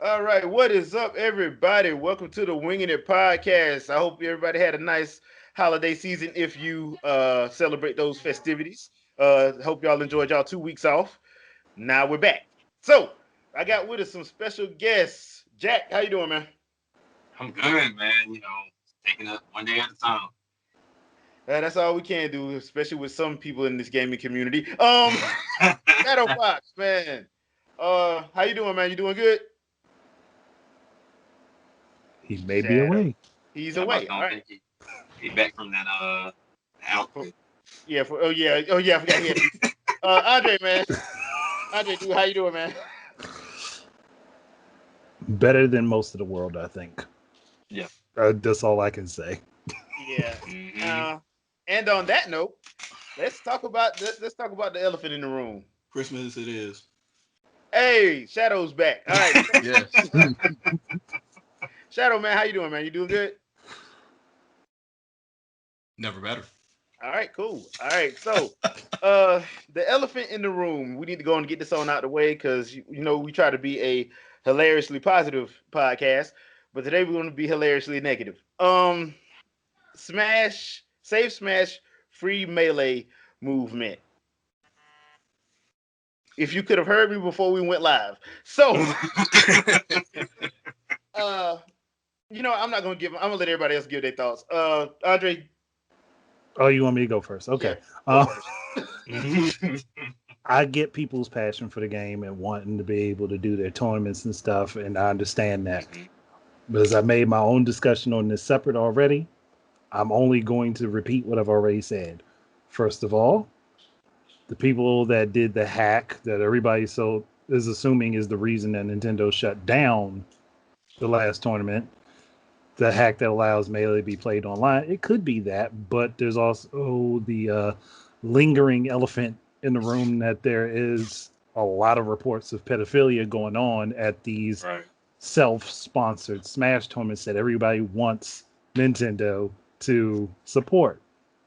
All right, what is up, everybody? Welcome to the Wingin It podcast. I hope everybody had a nice holiday season. If you celebrate those festivities, hope y'all enjoyed y'all 2 weeks off. Now we're back. So I got with us some special guests. Jack, how you doing, man? I'm good, man. Taking it one day at a time. That's all we can do, especially with some people in this gaming community. Shadow Fox, man. How you doing, man? You doing good? He may be Shadow. away. He's Yeah, but away. I All don't right. think he back from that For, outfit. yeah. Oh yeah. I forgot he had. Andre, man. Andre, dude, how you doing, man? Better than most of the world, I think. Yeah. That's all I can say. Yeah. Mm-hmm. Uh, and on that note, let's talk about the elephant in the room. Christmas it is. Hey, Shadow's back. All right, Yes. Shadow, man, how you doing, man? You doing good? Never better. All right, cool. All right, so the elephant in the room. We need to go and get this on out the way because we try to be a hilariously positive podcast, but today we're going to be hilariously negative. Smash, save Smash, free melee movement. If you could have heard me before we went live, so uh, I'm not gonna give. I'm gonna let everybody else give their thoughts. Andre, Oh, you want me to go first? yeah, Okay. go Uh, first. I get people's passion for the game and wanting to be able to do their tournaments and stuff, and I understand that. But as I made my own discussion on this separate already, I'm only going to repeat what I've already said. First of all, the people that did the hack that everybody so is assuming is the reason that Nintendo shut down the last tournament, the hack that allows Melee to be played online. It could be that, but there's also the lingering elephant in the room that there is a lot of reports of pedophilia going on at these Right. self-sponsored Smash tournaments that everybody wants Nintendo to support.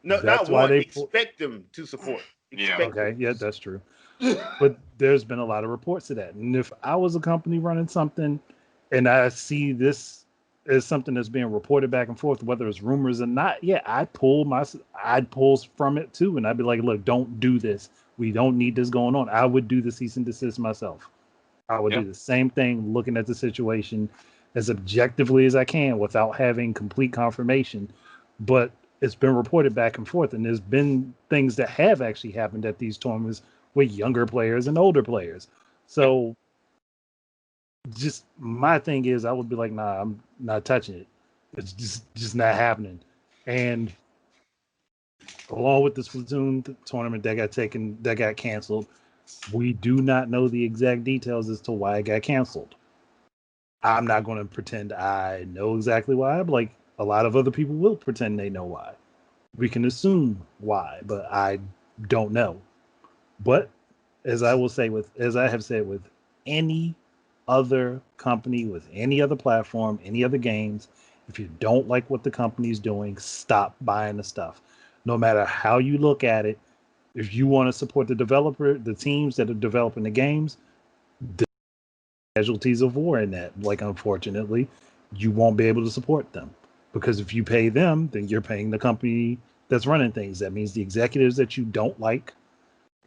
No, not That's why one. they Expect them to support. Yeah. Expect them. okay, yeah, that's true. But there's been a lot of reports of that. And if I was a company running something and I see this as something that's being reported back and forth, whether it's rumors or not, yeah, I'd pull from it too. And I'd be like, look, don't do this. We don't need this going on. I would do the cease and desist myself. I would Yeah. do the same thing, looking at the situation as objectively as I can without having complete confirmation. But it's been reported back and forth, and there's been things that have actually happened at these tournaments with younger players and older players. Yeah. So just my thing is I would be like, nah, I'm not touching it. It's just not happening. And along with the Splatoon tournament that got canceled, we do not know the exact details as to why it got canceled. I'm not going to pretend I know exactly why, but like a lot of other people will pretend they know why. We can assume why, but I don't know. But as I have said with any other company, with any other platform, any other games, if you don't like what the company's doing, stop buying the stuff. No matter how you look at it, if you want to support the teams that are developing the games, casualties of war in that. Like, unfortunately, you won't be able to support them because if you pay them, then you're paying the company that's running things. That means the executives that you don't like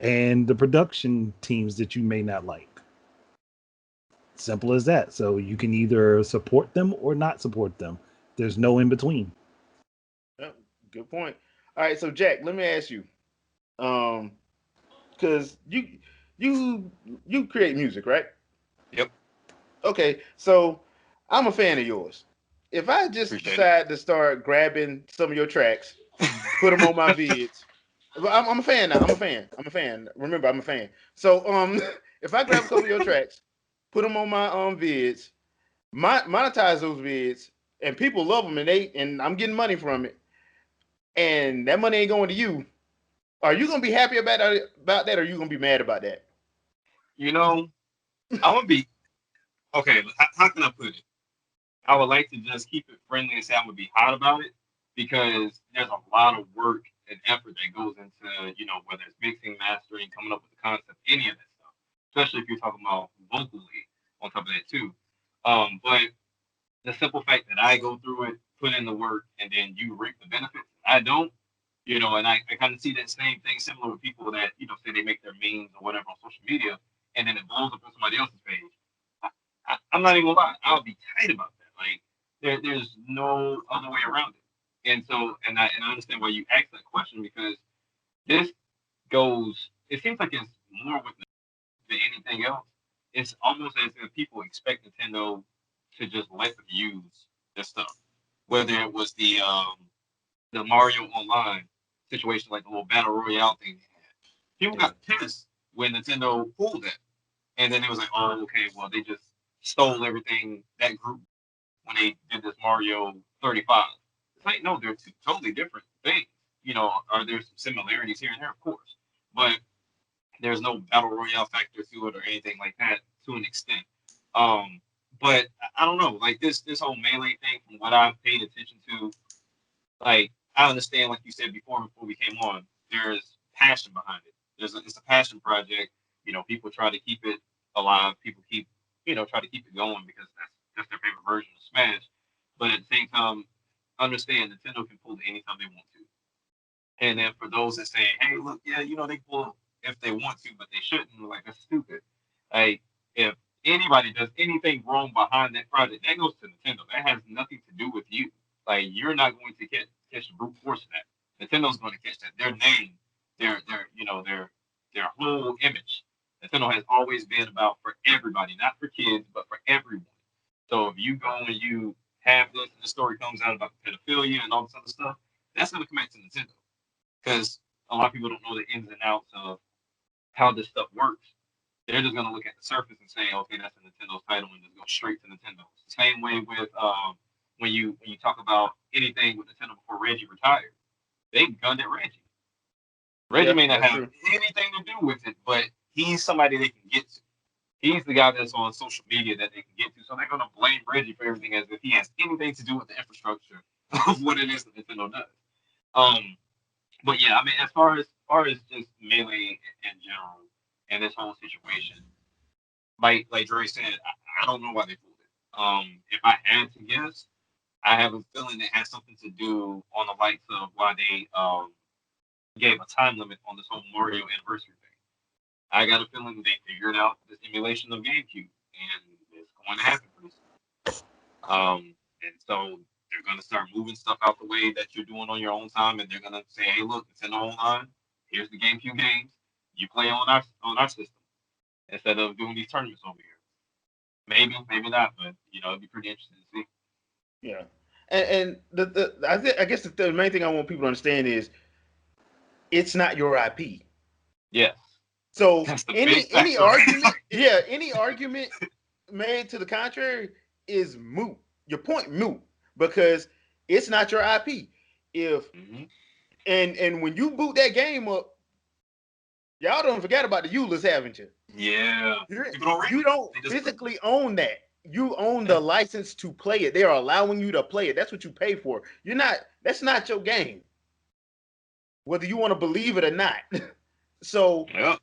and the production teams that you may not like. Simple as that. So you can either support them or not support them. There's no in between. Oh, good point. All right, so Jack, let me ask you, um, because you you create music, right? Yep. Okay, so I'm a fan of yours. If I just Appreciate it. decide to start grabbing some of your tracks, put them on my vids, I'm a fan now. I'm a fan. I'm a fan. Remember, I'm a fan. So if I grab a couple of your tracks, put them on my vids, monetize those vids, and people love them, and I'm getting money from it, and that money ain't going to you. Are you gonna be happy about that, or are you gonna be mad about that? you know, I'm gonna be okay. How can I put it? I would like to just keep it friendly and say I'm gonna be hot about it because there's a lot of work and effort that goes into whether it's mixing, mastering, coming up with the concept, any of that stuff. Especially if you're talking about vocally on top of that too. But the simple fact that I go through it, put in the work, and then you reap the benefits, I don't. And I kind of see that same thing similar with people that say they make their memes or whatever on social media, and then it blows up on somebody else's page. I'm not even gonna lie, I'll be tight about that. Like there's no other way around it. And so, and I understand why you asked that question because this goes. It seems like it's more with than anything else. It's almost as if people expect Nintendo to just let them use their stuff, whether it was the Mario Online situation, like the little battle royale thing they had. People Yeah. got pissed when Nintendo pulled it, and then it was like, oh, okay, well they just stole everything that group when they did this Mario 35. It's like, no, they're two totally different things. Are there some similarities here and there? Of course, but there's no battle royale factor to it or anything like that to an extent. Um, but I don't know, like this whole melee thing, from what I've paid attention to, like I understand, like you said before we came on, there's passion behind it. It's a passion project. People try to keep it alive. People try to keep it going because that's their favorite version of Smash. But at the same time, understand Nintendo can pull it anytime they want to. And then for those that say, hey, look, yeah, they pull if they want to, but they shouldn't, like that's stupid. Like if anybody does anything wrong behind that project, that goes to Nintendo. That has nothing to do with you. Like you're not going to catch the brute force of that. Nintendo is going to catch that. Their name, their whole image. Nintendo has always been about for everybody, not for kids, but for everyone. So if you go and you have this and the story comes out about pedophilia and all this other stuff, that's going to come back to Nintendo because a lot of people don't know the ins and outs of how this stuff works. They're just gonna look at the surface and say, okay, that's a Nintendo title, and just go straight to Nintendo. It's the same way with when you talk about anything with Nintendo before Reggie retired, they gunned at Reggie. Reggie Yeah, may not that's have true. anything to do with it, but he's somebody they can get to. He's the guy that's on social media that they can get to. So they're gonna blame Reggie for everything as if he has anything to do with the infrastructure of what it is that Nintendo does. Um, but yeah, I mean, as far as just melee in general and this whole situation, like Dre said, I don't know why they pulled it. If I had to guess, I have a feeling it has something to do on the likes of why they gave a time limit on this whole Mario anniversary thing. I got a feeling they figured out this emulation of GameCube, and it's going to happen pretty soon. And so they're going to start moving stuff out the way that you're doing on your own time, and they're going to say, "Hey, look, it's in online. Here's the GameCube games. You play on our system instead of doing these tournaments over here." Maybe, maybe not, but it'd be pretty interesting to see. Yeah. And I guess the main thing I want people to understand is it's not your IP. Yes, So that's the any big any factor. argument, yeah, any argument made to the contrary is moot. Your point moot because it's not your IP. If hmm and when you boot that game up, y'all don't forget about the EULAs, haven't you? Yeah, You're, people don't read you it. don't They just physically own that. You own yeah, the license to play it. They are allowing you to play it. That's what you pay for. You're not. That's not your game, whether you want to believe it or not. So yeah,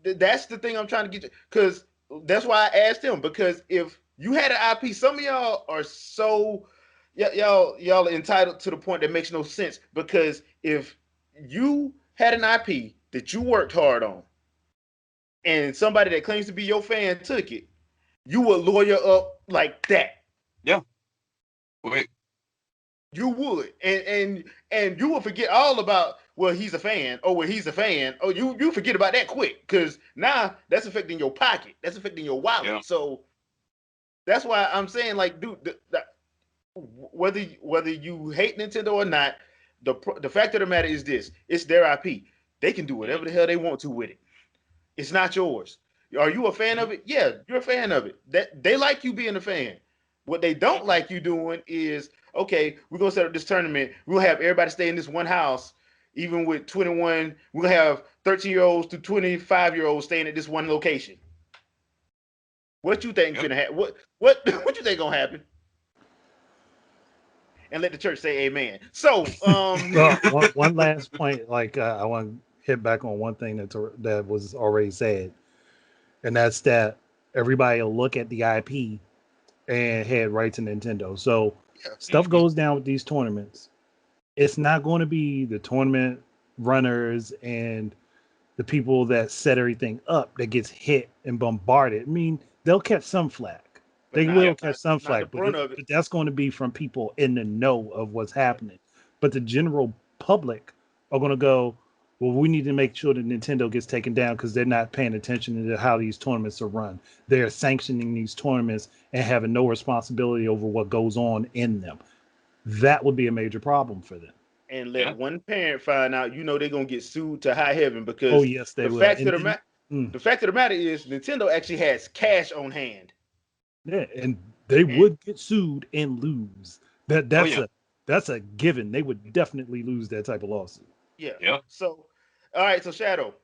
that's the thing I'm trying to get you, because that's why I asked him, because if you had an IP, some of y'all are so y'all are entitled to the point that makes no sense, because if you had an IP that you worked hard on and somebody that claims to be your fan took it, you would lawyer up like that. yeah. Quick, You would, and you would forget all about, well, he's a fan. Oh, well, he's a fan. Oh, you forget about that quick, because now that's affecting your pocket. That's affecting your wallet. yeah, So that's why I'm saying, like, dude, whether you hate Nintendo or not, the fact of the matter is this: it's their IP. They can do whatever the hmm hell they want to with it. It's not yours. Are you a fan of it? Yeah, you're a fan of it. That they like you being a fan. What they yeah, don't like you doing is, okay, we're gonna set up this tournament. We'll have everybody stay in this one house, even with 21. We're gonna have 13-year-olds to 25-year-olds staying at this one location. What you think yeah. finna happen? What you think gonna happen? And let the church say amen. So, Well, one last point, like I want to hit back on one thing that was already said, and that's that everybody will look at the IP and had rights to Nintendo. So Yeah. stuff goes down with these tournaments. It's not going to be the tournament runners and the people that set everything up that gets hit and bombarded. I mean, they'll catch some flack. But They not will Yep. catch some not the flack, brunt of it. but that's going to be from people in the know of what's happening. But the general public are going to go, well, we need to make sure that Nintendo gets taken down because they're not paying attention to how these tournaments are run. They're sanctioning these tournaments and having no responsibility over what goes on in them. That would be a major problem for them. And let Yeah. one parent find out, they're gonna get sued to high heaven Oh, because yes, they the will. fact of And the then, matter, mm, the fact of the matter is Nintendo actually has cash on hand. yeah, and they And would get sued and lose. That Oh that's yeah. a that's a given. They would definitely lose that type of lawsuit. yeah. Yeah. So, all right. So Shadow,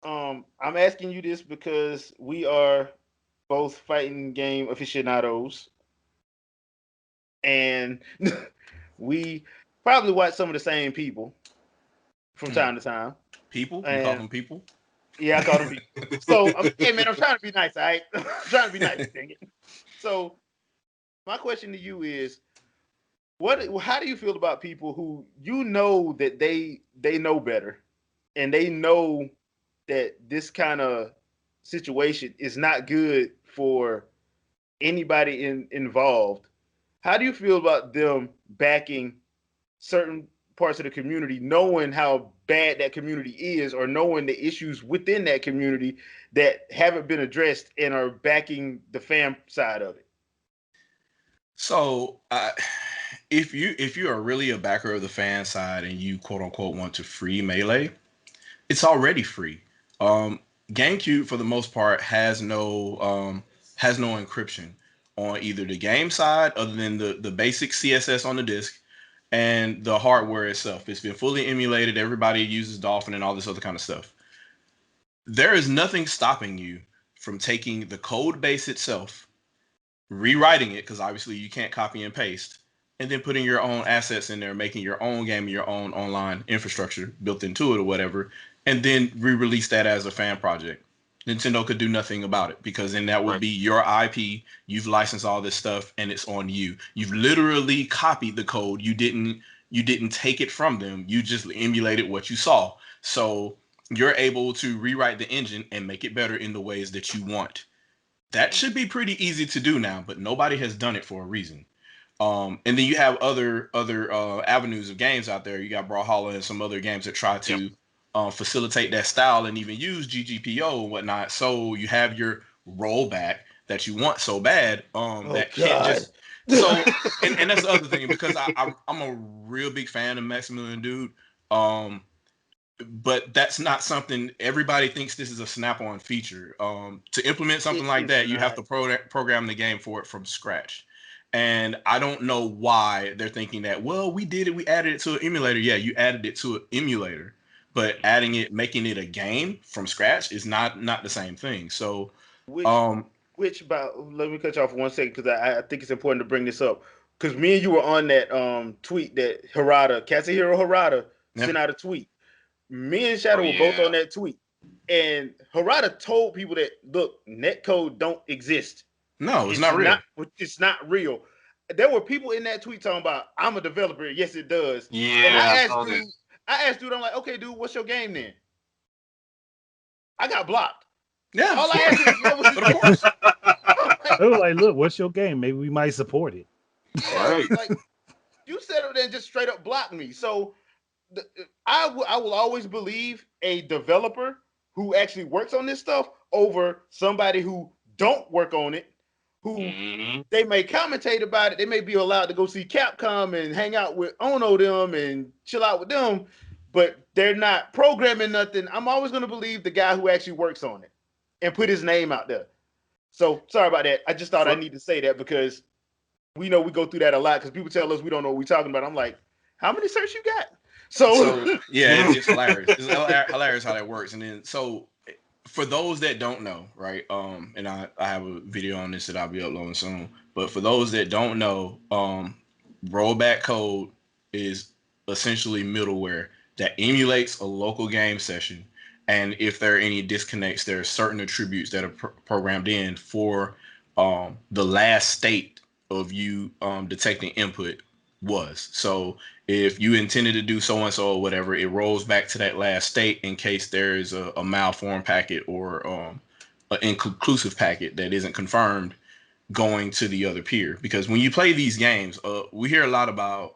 I'm asking you this because we are both fighting game aficionados, and we probably watch some of the same people from Hmm. time to time. People? You call And them people? yeah, I call them people. So, hey man, I'm trying to be nice. All right, I'm trying to be nice. Dang it. So, my question to you is, what? How do you feel about people who that they know better, and they know that this kind of situation is not good for anybody involved? How do you feel about them backing certain parts of the community, knowing how bad that community is, or knowing the issues within that community that haven't been addressed and are backing the fan side of it? So, if you are really a backer of the fan side and you quote unquote want to free Melee, it's already free. Um, GameCube for the most part has no encryption on either the game side other than the basic CSS on the disc and the hardware itself. It's been fully emulated. Everybody uses Dolphin and all this other kind of stuff. There is nothing stopping you from taking the code base itself, rewriting it because obviously you can't copy and paste, and then putting your own assets in there, making your own game, your own online infrastructure built into it or whatever, and then re-release that as a fan project. Nintendo could do nothing about it because then that would Right. be your IP. You've licensed all this stuff and it's on you. You've literally copied the code. You didn't take it from them. You just emulated what you saw. So you're able to rewrite the engine and make it better in the ways that you want. That should be pretty easy to do now, but nobody has done it for a reason. And then you have other avenues of games out there. You got Brawlhalla and some other games that try Yep. to facilitate that style and even use GGPO and whatnot. So you have your rollback that you want so bad Oh that can't God. just so and that's the other thing because I'm a real big fan of Maximilian Dude. Um, but that's not something everybody thinks this is a snap-on feature. To implement something It like is that, you have not. to program the game for it from scratch. And I don't know why they're thinking that. Well, we did it. We added it to an emulator. Yeah, you added it to an emulator, but adding it, making it a game from scratch is not the same thing. So, Which um, which about let me cut you off for 1 second because I think it's important to bring this up because me and you were on that tweet that Katsuhiro Harada yeah, sent out a tweet. Me and Oh Shadow were both yeah. on that tweet, and Harada told people that look, netcode don't exist. no, it's It's not real. not. It's not real. There were people in that tweet talking about I'm a developer. Yes, it does. And Yeah, I saw that. I asked dude, I'm like, okay, dude, what's your game then? I got blocked. Yeah, of All I asked course, him is what was his but of game. course, I'm like, They were like, "Look, what's your game? Maybe we might support it." yeah, Right. like you said it and just straight up blocked me. So the, I will always believe a developer who actually works on this stuff over somebody who don't work on it, who Hmm. they may commentate about it. They may be allowed to go see Capcom and hang out with Ono them and chill out with them, but they're not programming nothing. I'm always going to believe the guy who actually works on it and put his name out there. So sorry about that. I just thought I For need to say that because we know we go through that a lot because people tell us we don't know what we're talking about. I'm like, how many certs you got? So so yeah, it's hilarious. It's hilarious how that works. And then so for those that don't know, right? And I have a video on this that I'll be uploading soon. But for those that don't know, rollback code is essentially middleware that emulates a local game session. And if there are any disconnects, there are certain attributes that are programmed in for the last state of you detecting input was. So if you intended to do so and so or whatever, it rolls back to that last state in case there is a malformed packet or an inconclusive packet that isn't confirmed going to the other peer. Because when you play these games, we hear a lot about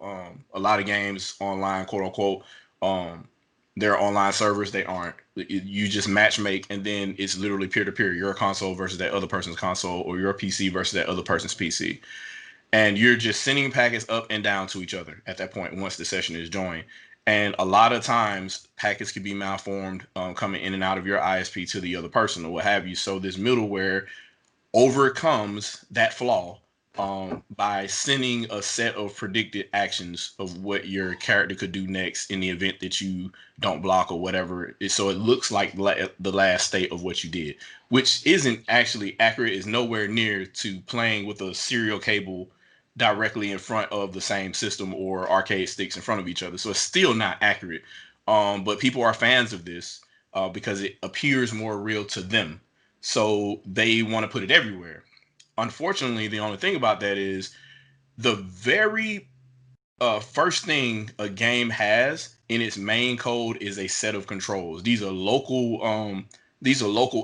a lot of games online, quote unquote. Um, they're online servers. They aren't. You just match make, and then it's literally peer to peer. Your console versus that other person's console, or your PC versus that other person's PC, and you're just sending packets up and down to each other at that point once the session is joined. And a lot of times, packets can be malformed, coming in and out of your ISP to the other person or what have you. So this middleware overcomes that flaw by sending a set of predicted actions of what your character could do next in the event that you don't block or whatever. So it looks like the last state of what you did, which isn't actually accurate. Is nowhere near to playing with a serial cable directly in front of the same system or arcade sticks in front of each other. So it's still not accurate. But people are fans of this because it appears more real to them, so they want to put it everywhere. Unfortunately, the only thing about that is the very first thing a game has in its main code is a set of controls. These are local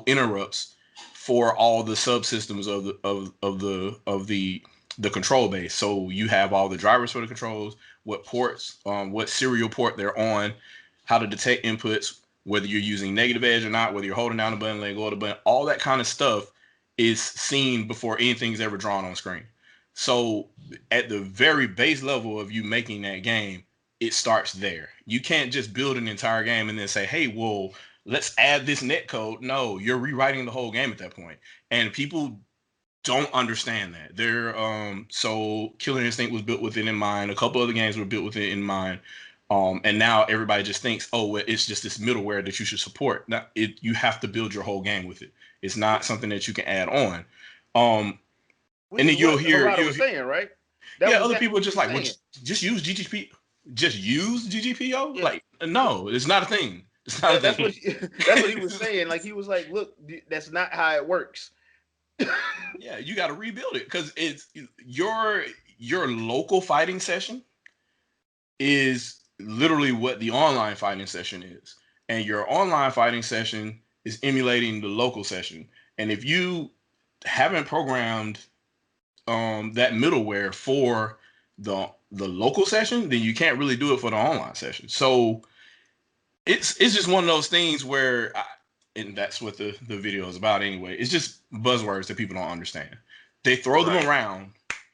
interrupts for all the subsystems of the control base. So you have all the drivers for the controls, what ports, what serial port they're on, how to detect inputs, whether you're using negative edge or not, whether you're holding down the button, letting go of the button, all that kind of stuff is seen before anything's ever drawn on screen. So at the very base level of you making that game, it starts there. You can't just build an entire game and then say, hey, well, let's add this net code. No, you're rewriting the whole game at that point. And people don't understand that. They're so Killer Instinct was built with it in mind. A couple other games were built with it in mind. And now everybody just thinks, oh, well, it's just this middleware that you should support. Now, you have to build your whole game with it. It's not something that you can add on. Which And is then what Harada was saying, right? That yeah, was other exactly people are what he just was like, well, saying. just use GGP, just use GGPO. Yeah, Like, no, it's not a thing. It's not a that's thing. what that's what he was saying. Like he was like, look, that's not how it works. Yeah, you got to rebuild it because it's your local fighting session is literally what the online fighting session is, and your online fighting session is emulating the local session. And if you haven't programmed that middleware for the local session, then you can't really do it for the online session. So it's just one of those things where and that's what the video is about anyway. It's just buzzwords that people don't understand. They throw them Right. around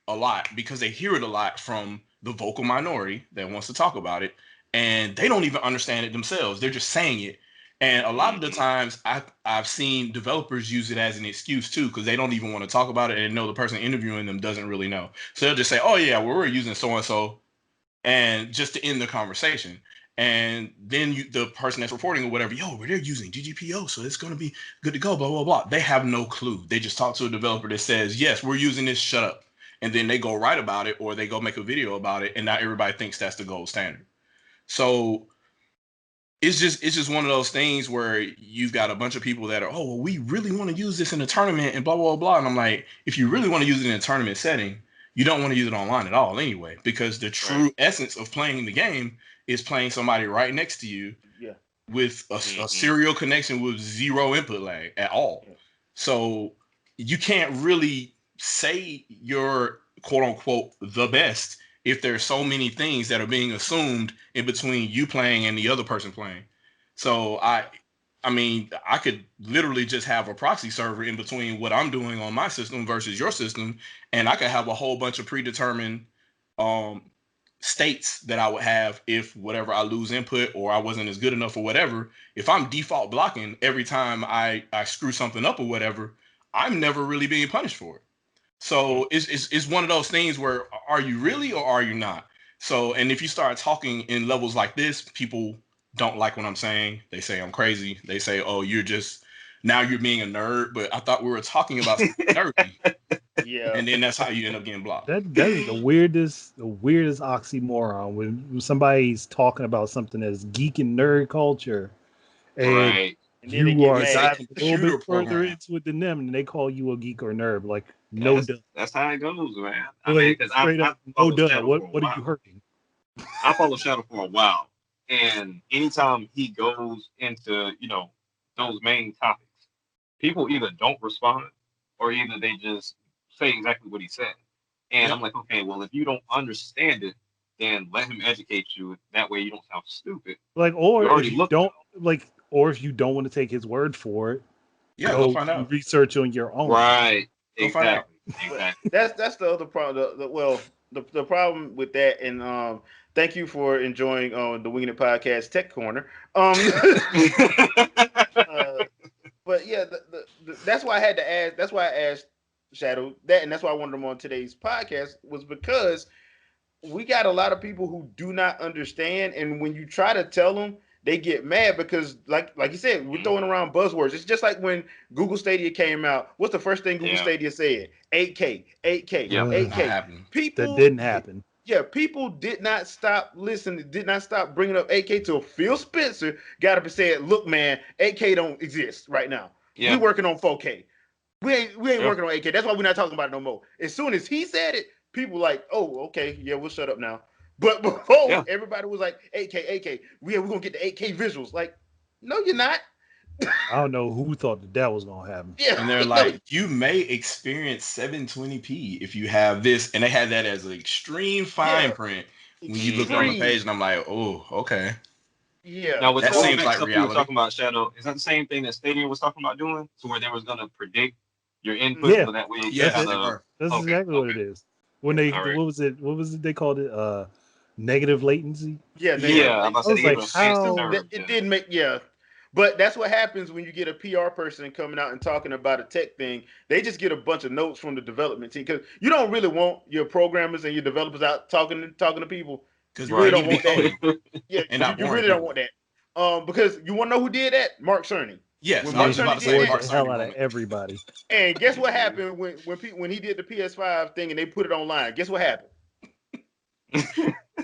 a lot because they hear it a lot from the vocal minority that wants to talk about it, and they don't even understand it themselves. They're just saying it. And a lot of the Mhm. times I've seen developers use it as an excuse too, because they don't even want to talk about it and know the person interviewing them doesn't really know. So they'll just say, oh yeah, well, we're using so and so, and just to end the conversation. And then the person that's reporting or whatever, yo, they're using GGPO, so it's going to be good to go, blah, blah, blah. They have no clue. They just talk to a developer that says, yes, we're using this, shut up. And then they go write about it or they go make a video about it, and now everybody thinks that's the gold standard. So it's just one of those things where you've got a bunch of people that are, oh, well, we really want to use this in a tournament and blah, blah, blah. And I'm like, if you really want to use it in a tournament setting, you don't want to use it online at all anyway, because the Right. true essence of playing the game is playing somebody right next to you Yeah, with a Mhm. serial connection with zero input lag at all. yeah. So you can't really say you're quote unquote the best if there's so many things that are being assumed in between you playing and the other person playing. So I mean, I could literally just have a proxy server in between what I'm doing on my system versus your system, and I could have a whole bunch of predetermined um states that I would have if whatever I lose input or I wasn't as good enough or whatever. If I'm default blocking every time I screw something up or whatever, I'm never really being punished for it. Mhm. So it's one of those things where are you really or are you not? So and if you start talking in levels like this, people don't like what I'm saying. They say I'm crazy. They say, oh, you're just now you're being a nerd. But I thought we were talking about something nerdy, Yeah. and then that's how you end up getting blocked. That is the weirdest oxymoron when somebody's talking about something as geek and nerd culture, and Right. And then they You get are mad. diving a little Shooter bit further program. into it than them, and they call you a geek or nerd. Like, Yeah, no duh. that's how it goes, man. I mean, Like, because straight I up, no followed duh. Shadow for a What are you while. hurting? I followed Shadow for a while, and anytime he goes into those main topics, people either don't respond or either they just say exactly what he said. And Yep. I'm like, okay, well, if you don't understand it, then let him educate you. That way, you don't sound stupid. Like, You or if already you looked it don't up. like, or if you don't want to take his word for it, Yeah, go go find do out. research on your own. Right. Go find out. Exactly. But Exactly. that's the other problem. Well, the problem with that, and thank you for enjoying the Winging It Podcast Tech Corner. Um, uh, but yeah, that's why I had to ask. That's why I asked Shadow that, and that's why I wanted him on today's podcast was because we got a lot of people who do not understand, and when you try to tell them, they get mad because, like you said, we're Mhm. throwing around buzzwords. It's just like when Google Stadia came out. What's the first thing Google Yeah. Stadia said? 8K, 8K, Yep. Not 8K. happening. That People, didn't happen. yeah, people did not stop listening, did not stop bringing up 8K till Phil Spencer got up and said, "Look, man, 8K don't exist right now. We Yeah. working on 4K. We ain't Yeah. working on 8K. That's why we're not talking about it no more." As soon as he said it, people like, "Oh, okay, yeah, we'll shut up now." But before Yeah. everybody was like 8K, 8K, we're gonna get the 8K visuals. Like, no, you're not. I don't know who thought that was gonna happen. Yeah, And they're no, like, you may experience 720p if you have this. And they had that as an extreme fine yeah, print when you look on the Hmm. extreme. page. And I'm like, oh, okay. Yeah. Now, with the That So seems overnight like stuff you were reality. talking about, Shadow, is that the same thing that Stadium was talking about doing? To where they was gonna predict your input, Yeah, so that way you can that's Yes, kind it. they of. were. That's Okay. exactly what Okay. it is. When they All right. what was it? What was it they called it? Negative latency. yeah, Yeah. negative Yeah, I'm about latency. to I say they was gave like, them It's fancy stupid. how? That terms. it Yeah. didn't make yeah. But that's what happens when you get a PR person coming out and talking about a tech thing. They just get a bunch of notes from the development team because you don't really want your programmers and your developers out talking to people. Because You really they Right. need don't to be want that. coding Yeah, and you, not you boring really don't people. want that. Because you want to know who did that? Mark Cerny. Yes, When I Mark was just Yeah, about Cerny to did say bored that, Mark the hell Cerny out of moment. everybody. and guess what Mhm. happened when he did the PS5 thing and they put it online? Guess what happened?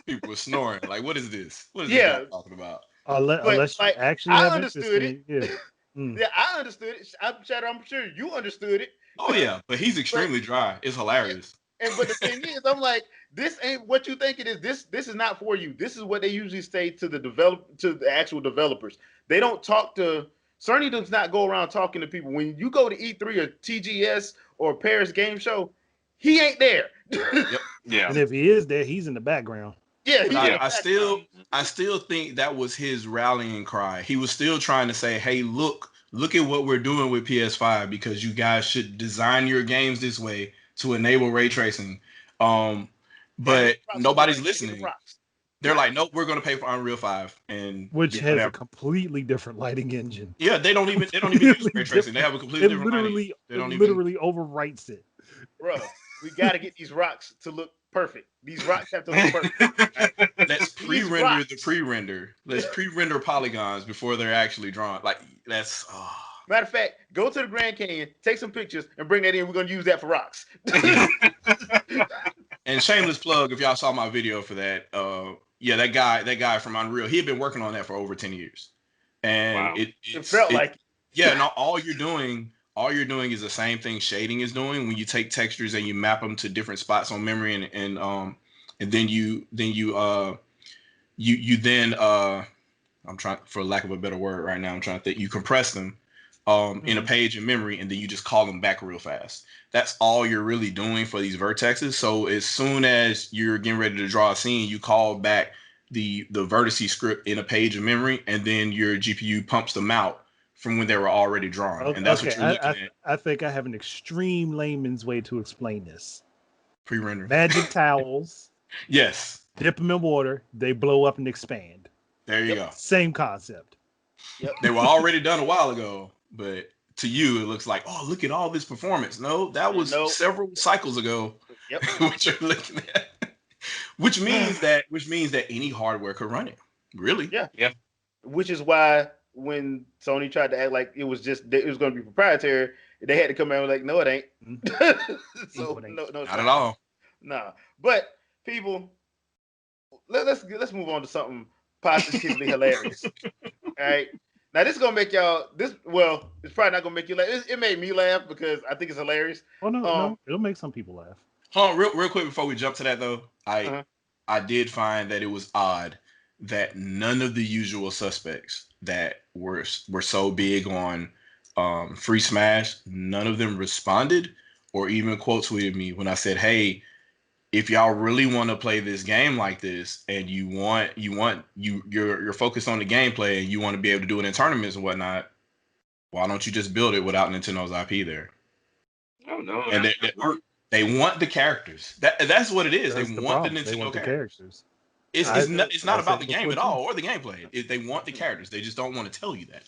People were snoring. Like, what is this? What is this guy Yeah, talking about? but Unless you like actually I have interest understood in it. it, yeah. Mm. Yeah, I understood it. I'm sure you understood it. Oh, yeah. But he's But extremely dry. It's yeah, hilarious. but the thing is, I'm like, this ain't what you think it is. This is not for you. This is what they usually say to the actual developers. They don't talk to Cerny does not go around talking to people. When you go to E3 or TGS or Paris Game Show, he ain't there. Yep. Yeah. And if he is there, he's in the background. Yeah, But he's in Yeah. the I background. still Mhm. I still think that was his rallying cry. He was still trying to say, "Hey, look at what we're doing with PS5 because you guys should design your games this way to enable ray tracing." Um, Gotta get but the props to nobody's Mark. Gotta get the listening. props. They're like, "Nope, we're going to pay for Unreal 5." And Which yeah, has a whatever. completely different lighting engine. Yeah, they don't even use Completely ray tracing. They different. have a completely different lighting engine. They It don't even literally overwrites it. Bruh, we gotta get these rocks to look perfect. These rocks have to look perfect. Right? let's These pre-render the rocks. pre-render. Let's pre-render polygons before they're actually drawn. Like that's Matter of fact, go to the Grand Canyon, take some pictures, and bring that in. We're gonna use that for rocks. And shameless plug, if y'all saw my video for that, yeah, that guy from Unreal, he had been working on that for over 10 years. And Wow. it It it's felt it like yeah, no, all you're doing is the same thing shading is doing when you take textures and you map them to different spots on memory and then I'm trying, for lack of a better word right now, I'm trying to think. You compress them in a Mhm. page in memory, and then you just call them back real fast. That's all you're really doing for these vertexes. So as soon as you're getting ready to draw a scene, you call back the vertice script in a page of memory, and then your GPU pumps them out from when they were already drawn, and that's Okay, what you're looking at I think I have an extreme layman's way to explain this. pre-render. Magic towels, Yes, dip them in water, they blow up and expand. there you yep, go. Same concept. yep. They were already done a while ago, but to you, it looks like, oh, look at all this performance. No, that was No, several cycles ago. yep. What you're looking at, which means that any hardware could run it. Really? Yeah. Yeah. Which is why when Sony tried to act like it was gonna be proprietary, they had to come out and like, no, it ain't. Mm, So no, it ain't. no, it's Not at not. all. Nah. But people, let's move on to something positively hilarious. All right. Now this is gonna make y'all this. Well, it's probably not gonna make you laugh. It made me laugh because I think it's hilarious. Oh no, Um, no, it'll make some people laugh. Hold on, real quick before we jump to that though, uh I did find that it was odd that none of the usual suspects that were so big on free smash, none of them responded or even quote tweeted me when I said, "Hey, if y'all really want to play this game like this and you're focused on the gameplay and you want to be able to do it in tournaments and whatnot, why don't you just build it without Nintendo's IP there?" Oh no, And that work. they want the characters. That's what it is. That's They the want the problem. They Nintendo want the characters. characters. I It's I not said about the it game before at too. all or the gameplay. They want the characters. They just don't want to tell you that.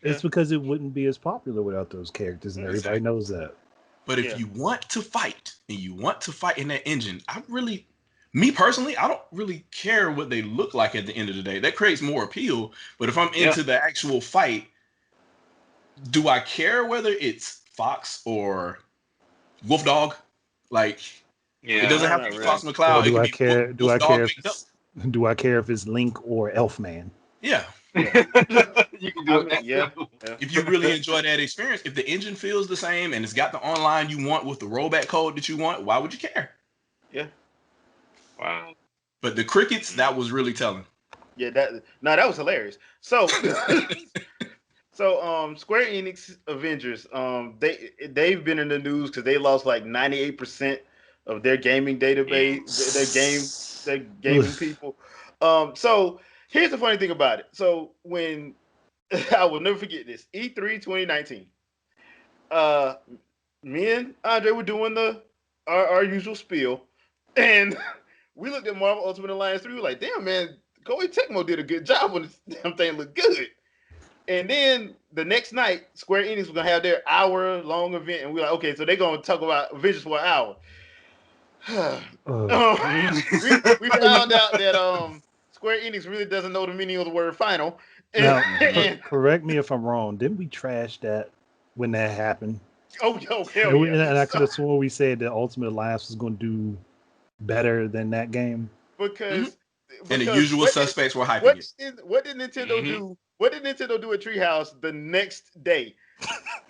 yeah, It's because it wouldn't be as popular without those characters, and everybody Exactly. knows that. But if yeah, you want to fight and you want to fight in that engine, me personally, I don't really care what they look like at the end of the day. That creates more appeal. But if I'm Yeah. into the actual fight, do I care whether it's Fox or Wolf Dog? Like, it Yeah. doesn't no, have to not be really. Fox Or McCloud. It do could I be care? Do Wolf I Dog care if mixed up. do I care if it's Link or Elfman? Yeah. Yeah, You can I do mean, it. yeah, yeah, If you really enjoy that experience, if the engine feels the same and it's got the online you want with the rollback code that you want, why would you care? yeah, Wow. But the crickets, Mm. that was really telling. yeah. That was hilarious. So, Square Enix Avengers, they've been in the news because they lost like 98% of their gaming Yeah. database, their gaming people. So here's the funny thing about it. So when I will never forget this E3 2019, uh, me and Andre were doing our usual spiel, and we looked at Marvel Ultimate Alliance 3. We were like, damn man, Koei Tecmo did a good job when this damn thing looked good. And then the next night, Square Enix was gonna have their hour-long event, and we were like, okay, so they're gonna talk about Avengers for an hour. Uh, We found out that Square Enix really doesn't know the meaning of the word final, and, now, Mhm. and correct me if I'm wrong. Didn't we trash that when that happened? oh yo hell And, yeah! and I could So have sworn we said that Ultimate Alliance was going to do better than that game. Mhm. because And the because usual suspects were hyping it. what did Nintendo Hmm. do? What did Nintendo do at Treehouse the next day?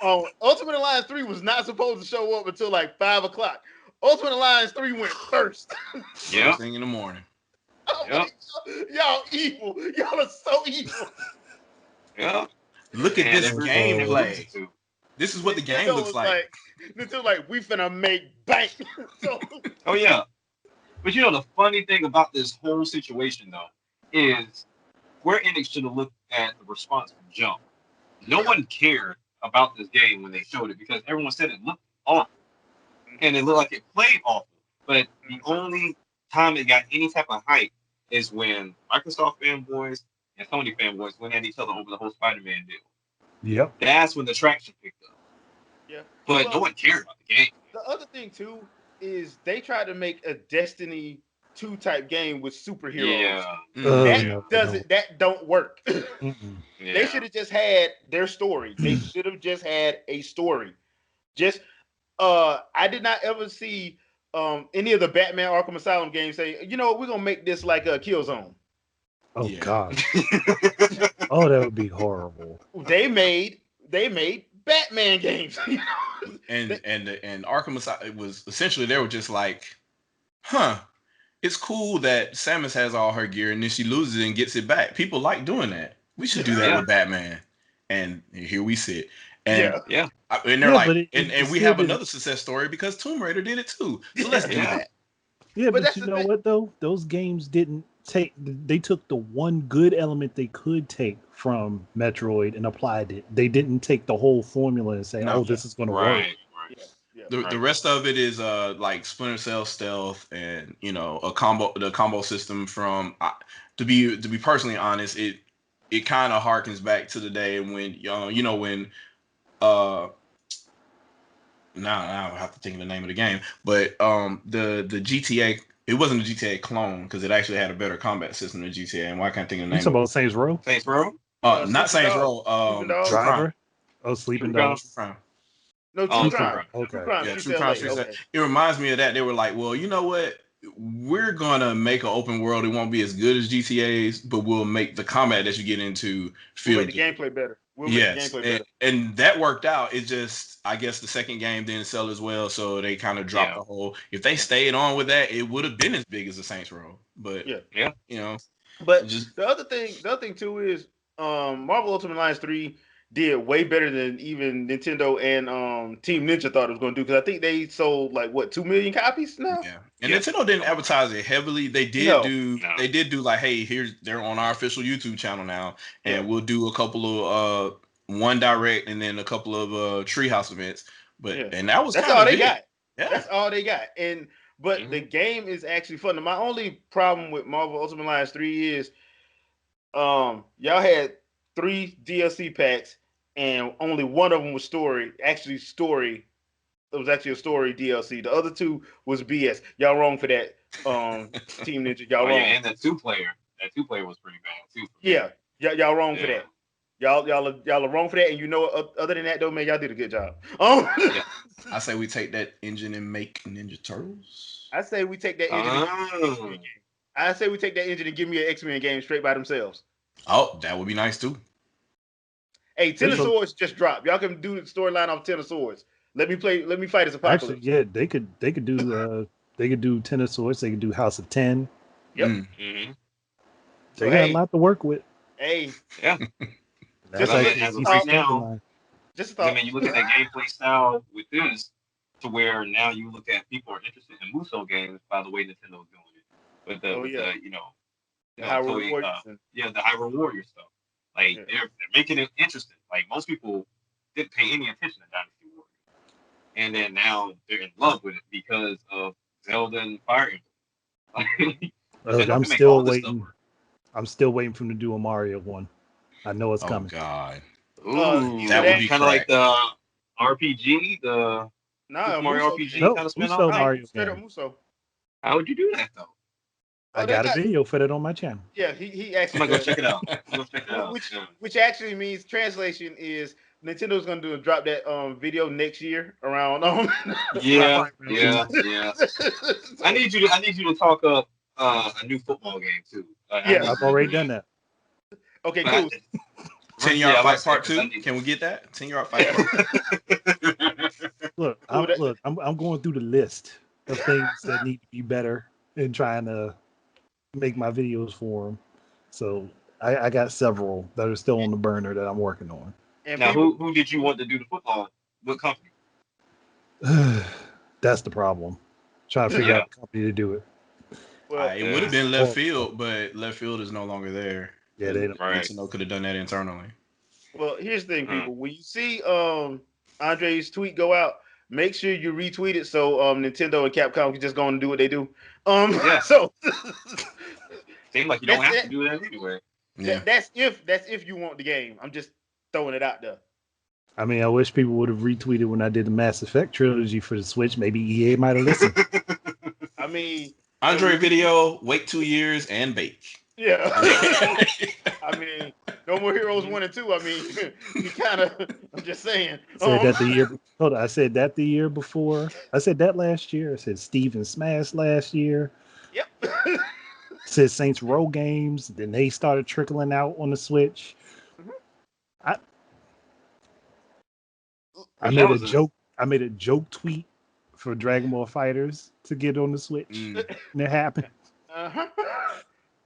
Ultimate Alliance 3 was not supposed to show up until like 5 o'clock. Ultimate Alliance 3 went first. Yeah. First thing in the morning. I'm Yeah. like, y'all evil. Y'all are so evil. Yeah. Look at And this everything to lose gameplay. it to. This is what the game Nintendo looks was like. like, we finna make bank. So Oh yeah. But you know the funny thing about this whole situation though is Square Enix should have looked at the response from jump. No one cared about this game when they showed it because everyone said it looked awful and it looked like it played awful. But the only time it got any type of hype is when Microsoft fanboys and Sony fanboys went at each other over the whole Spider-Man deal. Yep. That's when the traction picked up. yeah. But no Well, one cared about the game. the other thing too is they tried to make a Destiny 2 type game with superheroes. Yeah. Oh Mhm. Yeah. no, they don't. That don't work. Mm-mm. They Yeah. should have just had their story. They should have just had a story. Just I did not ever see any of the Batman Arkham Asylum games say, you know what, we're gonna make this like a Killzone. Oh Yeah. gosh. Oh, that would be horrible. They made Batman games. And Arkham Asylum was essentially they were just like, huh, it's cool that Samus has all her gear and then she loses it and gets it back. People like doing that. We should do that Yeah. with Batman. And here we sit. And Yeah. Yeah. and they're Yeah, like, but and it we still have didn't. another success story because Tomb Raider did it too. So let's do Yeah. that. Yeah, But but that's you the know thing. what though? Those games didn't take. They took the one good element they could take from Metroid and applied it. They didn't take the whole formula and say, No. "Oh, Yeah. this is going to work." Right. Right. Yeah. Yeah. The Right. rest of it is like Splinter Cell stealth and the combo system from to be personally honest, it kind of harkens back to the day when when uh now I have to think of the name of the game, but the GTA, it wasn't a GTA clone because it actually had a better combat system than GTA, and why can't I think of the You name talking of it? about Saints Row? Thanks, bro. Not Sleeping Saints Dog. Row, Sleeping True Dogs. Crime. Driver? Oh, Sleeping True Crime. Dogs. True Crime. No, Oh, True True True Crime. Crime. Crime. True Okay. Crime. Yeah, Streets True of Crime LA. Streets. Okay. It reminds me of that. They were like, well, you know what? we're gonna make an open world. It won't be as good as GTA's, but we'll make the combat that you get into We'll feel make the good. gameplay better. We'll make the Yes, gameplay better. and that worked out. It just, I guess, the second game didn't sell as well, so they kind of dropped Yeah. the whole. If they stayed on with that, it would have been as big as the Saints Row. But Yeah. Yeah. you know, But just the other thing too is Marvel Ultimate Alliance 3 did way better than even Nintendo and Team Ninja thought it was going to do, because I think they sold like what 2 million copies now. yeah. And Yeah. Nintendo didn't advertise it heavily. No, No. They did do like, hey, here's they're on our official YouTube channel now, yeah, and we'll do a couple of one direct and then a couple of treehouse events. But yeah. and that was That's kind all of they it. got. Yeah. That's all they got. And but the Mhm. game is actually fun. My only problem with Marvel Ultimate Alliance 3 is y'all had 3 DLC packs and only one of them was story. Actually, story. It was actually a story DLC. The other two was BS. Y'all wrong for that. Team Ninja, y'all Oh yeah, wrong. and the two-player. That two-player was pretty bad too. For me. Yeah, y'all wrong for Yeah. that. Y'all are wrong for that. And you know, other than that though, man, y'all did a good job. Yeah. I say we take that engine and make Ninja Turtles. I say we take that engine and give me an X-Men Oh. game. I say we take that engine and give me an X-Men game straight by themselves. Oh, that would be nice too. Hey, Ten of There's a Swords just dropped. Y'all can do the storyline off Ten of Swords. Let me play. Let me fight as actually, Apocalypse. yeah, they could do Ten of Swords. They could do House of Ten. Yep. Mm. Mm-hmm. So They got a hey, lot to work with. hey, Yeah. That's just I a, mean, actually a as of thought. right decent now, storyline. Just a because I thought. mean, you look at that gameplay style with this, to where now you look at people are interested in Muso games by the way Nintendo's doing it Oh with yeah, the the Hyrule Toy Warriors. And, yeah, the Hyrule Warrior stuff. Like yeah. they're making it interesting. Like most people didn't pay any attention to Dynasty Warriors, and then now they're in love with it because of Zelda and Fire Emblem. Like Look, Nintendo can make all this stuff I'm still waiting for them to do a Mario one. I know it's Oh coming. God, work. You Ooh, said that would that? be kind of like crack. the RPG, the Nah, Super Mario Muso RPG game. kind of spin-off Muso thing. Nah, Mario straight up game. Muso. How would you do that though? I Oh, they got a got. video for that on my channel. Yeah, he I'm actually gonna go does. check it out. I'm gonna check it out. Which Yeah. which actually means translation is Nintendo's gonna do drop that video next year around Yeah, Two. yeah, yeah. I so, need you to talk up a new football game too. I yeah. need I've you to already do done that. that. Okay, But cool. 10 yard yeah, I was fight saying part because I two. need Can we get that 10 yard fight Yeah. part? Look, Cool. I'm going through the list of things that need to be better and trying to make my videos for them. So I got several that are still on the burner that I'm working on. And now, people, who did you want to do the football? What company? That's the problem. Trying to figure Yeah, out the company to do it. well, It would have yeah, been left Well, field, but left field is no longer there. yeah, they don't. right. Nintendo could have done that internally. well, here's the thing, Mm. people. When you see Andre's tweet go out, make sure you retweet it so Nintendo and Capcom can just go on and do what they do. Yeah, So seems like you don't that's have to it. do that anyway. Yeah. That's if you want the game. I'm just throwing it out there. I mean, I wish people would have retweeted when I did the Mass Effect trilogy for the Switch. Maybe EA might have listened. I mean, Andre video, wait 2 years and bake. yeah. I I mean, No More Heroes Mhm. 1 and 2. I mean, you kind of. I'm just saying. Said that the year. Hold on, I said that the year before. I said that last year. I said Steven Smash last year. Yep. Said Saints Row games. Then they started trickling out on the Switch. I I Which made that a was a joke. I made a joke tweet for Dragon Ball Fighters to get on the Switch, and it happened Uh-huh.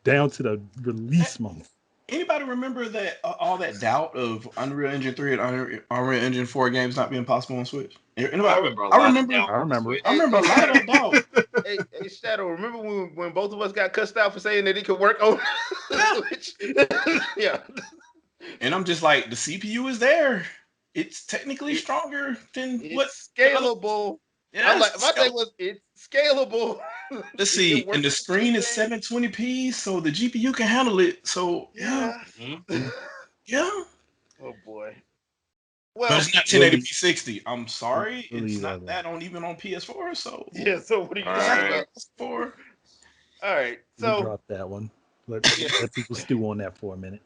down to the release month. Anybody remember that all that doubt of Unreal Engine 3 and Unreal Engine 4 games not being possible on Switch? I Anybody? remember a I lot of remember. doubt I on the remember it. I Switch. remember a lot of that doubt. Hey, Shadow, remember when both of us got cussed out for saying that it could work on Yeah. Switch? Yeah. And I'm just like, the CPU is there. It's technically It, stronger than what it's the other. scalable. I'm like, Yes. my thing was, it's scalable. Let's It see. And works the on two screen is things. 720p, so the GPU can handle it. So yeah, Yeah. Mhm. yeah. Oh boy. But Well, it's not We'll 1080p leave, 60. I'm sorry, we'll it's leave that not alone. that on even on PS4. So yeah. So what are you All talking right. about? PS4. All right. We'll So drop that one. yeah. Let people stew on that for a minute.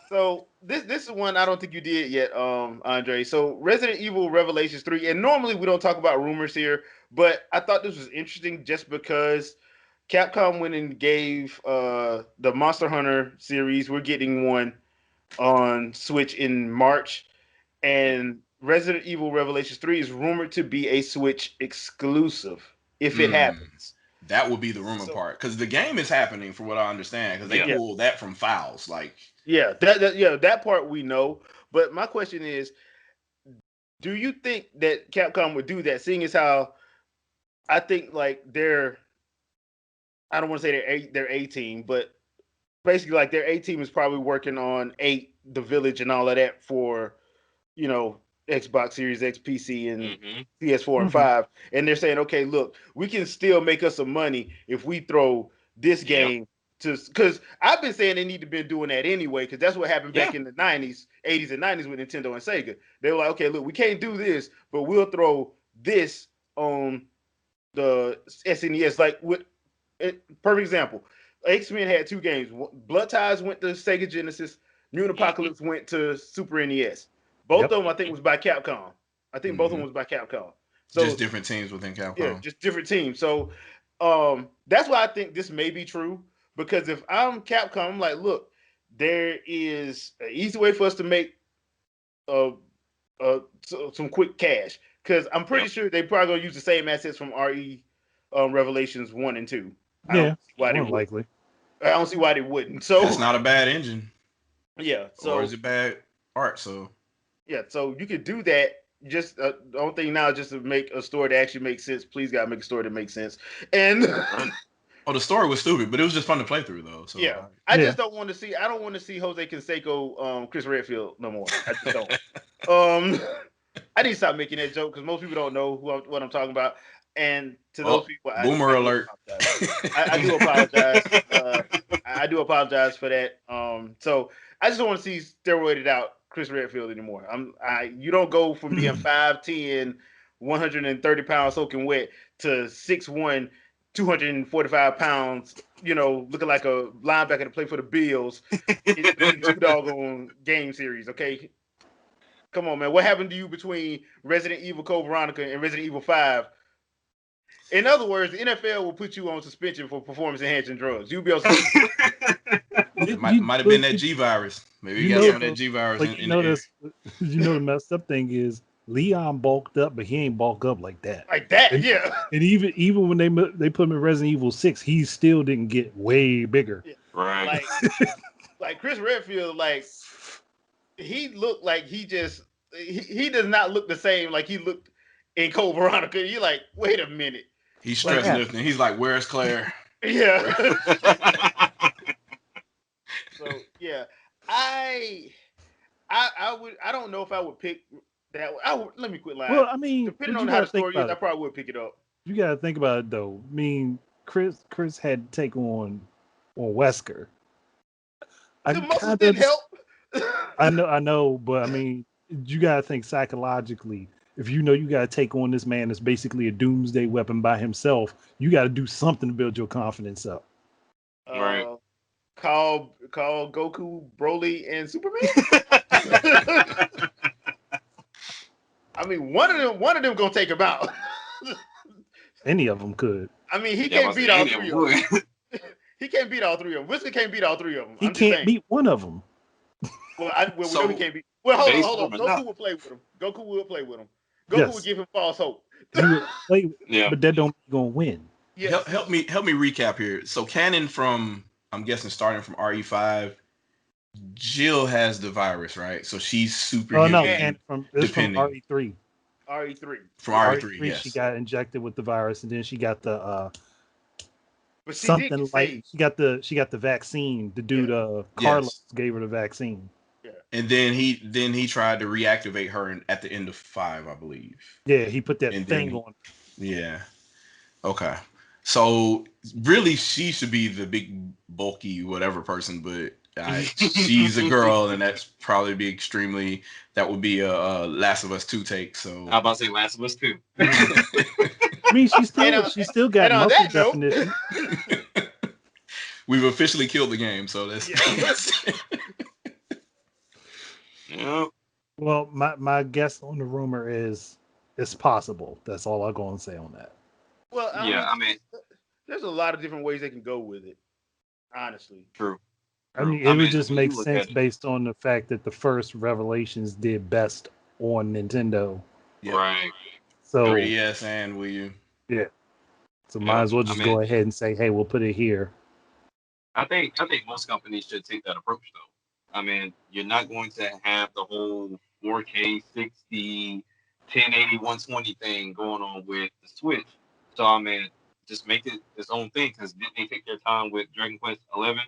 So this is one I don't think you did yet, Andre. So Resident Evil Revelations 3, and normally we don't talk about rumors here, but I thought this was interesting just because Capcom went and gave the Monster Hunter series. We're getting one on Switch in March, and Resident Evil Revelations 3 is rumored to be a Switch exclusive if it Mm, happens. that would be the rumor So part because the game is happening, from what I understand, because they Yeah. yeah, pulled that from files. Like, yeah, that part we know. But my question is, do you think that Capcom would do that, seeing as how I think like I don't want to say their A team, but basically like their A team is probably working on 8, The Village, and all of that for you know Xbox Series X, PC, and Mm-hmm. PS4 and Mhm. 5, and they're saying, okay, look, we can still make us some money if we throw this Yep. game to because I've been saying they need to be doing that anyway because that's what happened Yeah. back in the 90s, 80s, and 90s with Nintendo and Sega. They were like, okay, look, we can't do this, but we'll throw this on the SNES. Like with perfect example, X-Men had 2 games. Blood Ties went to Sega Genesis. Mutant Mm-hmm. Apocalypse went to Super NES. Both of Yep. them, I think, was by Capcom. I think both of them mhm. was by Capcom. Just So different teams within yeah, Capcom. just different teams. So that's why I think this may be true. Because if I'm Capcom, I'm like, look, there is an easy way for us to make uh, some quick cash. Because I'm pretty Yep. sure they probably gonna use the same assets from RE Revelations 1 and 2. I don't Yeah. see why they More than would. likely. I don't see why they wouldn't. That's So not a bad engine, yeah, or is so it bad art? So, yeah, so you could do that. Just the only thing now is just to make a story that actually makes sense. Please, God, make a story that makes sense. And Right. oh, the story was stupid, but it was just fun to play through, though. So, yeah, I Yeah. just don't want to see. I don't want to see Jose Canseco, Chris Redfield no more. I just don't. Um, I need to stop making that joke because most people don't know what I'm talking about. And to those oh, people, boomer I do alert. apologize. I do apologize. I do apologize for that. So I just don't want to see steroided out Chris Redfield anymore. You don't go from being 5'10", 130 pounds soaking wet to 6'1", 245 pounds. Looking like a linebacker to play for the Bills in 2 doggone game series. Okay, come on, man. What happened to you between Resident Evil Code Veronica and Resident Evil 5? In other words, the NFL will put you on suspension for performance enhancing drugs. You'll be on suspension. It You, might have been that you, G virus. Maybe you you got know some of Yeah, that though, G virus like in the air. the messed up thing is Leon bulked up, but he ain't bulk up like that. like that. And, Yeah. and even when they put him in Resident Evil 6, he still didn't get way bigger. Yeah. Right. Like Chris Redfield, like he looked like he does not look the same like he looked in Code Veronica. You're like, wait a minute. He's What stress Like, happened? lifting. He's like, "Where's Claire?" Where? yeah. So yeah, I I don't know if I would pick that. Let me quit lying. Well, I mean, Depending but on you how got the to think story is, about I it. probably would pick it up. You got to think about it though. I mean, Chris had to take on Wesker. I The muscles kind didn't of help. I know, but I mean, you got to think psychologically. If you know you got to take on this man that's basically a doomsday weapon by himself, you got to do something to build your confidence up. Right. uh, call Goku, Broly, and Superman. I mean, one of them gonna take him out. Any of them could. I mean, he Yeah, can't I say beat all any of three them of them. would. He can't beat all three of them. Whisker can't beat all three of them. He I'm just can't saying. beat one of them. Well, we know he So, can't beat. Well, hold on, Base hold on. form or Goku not. will play with him. Goku will play with him. Goku would Yes, give him false hope. he would play, Yeah. but that don't mean he gonna win. help Yes. help me recap here. So, canon from, I'm guessing, starting from RE5, Jill has the virus, right? So she's Oh no, Yeah. superhuman and it's from depending RE3. RE3. from Yeah. RE3. RE3, she Yes. got injected with the virus, and then she got the But she did get something like saved. she got the vaccine. The dude Yeah. Carlos Yes. gave her the vaccine. Yeah. And then he tried to reactivate her at the end of 5, I believe. Yeah, he put that And thing then on. yeah. Okay. So really, she should be the big, bulky, whatever person, but she's a girl, and that's probably be extremely. That would be a Last of Us 2 take. So How about say Last of Us 2? I mean, And she still got and on muscle that note, definition. we've officially killed the game. So that's. yeah. Yeah. Well, my guess on the rumor is it's possible. That's all I'm going to say on that. Well, I Yeah. mean, I mean, there's a lot of different ways they can go with it. Honestly, True. I True. mean, I it would mean, just when you make look sense at it, based on the fact that the first Revelations did best on Nintendo. Yep. right? Yep. So 3DS and Wii U. yeah, so might Yep. as well I just mean, go ahead and say, hey, we'll put it here. I think most companies should take that approach though. I mean, you're not going to have the whole 4K 60 1080 120 thing going on with the Switch. So I mean, just make it its own thing because didn't they take their time with Dragon Quest 11?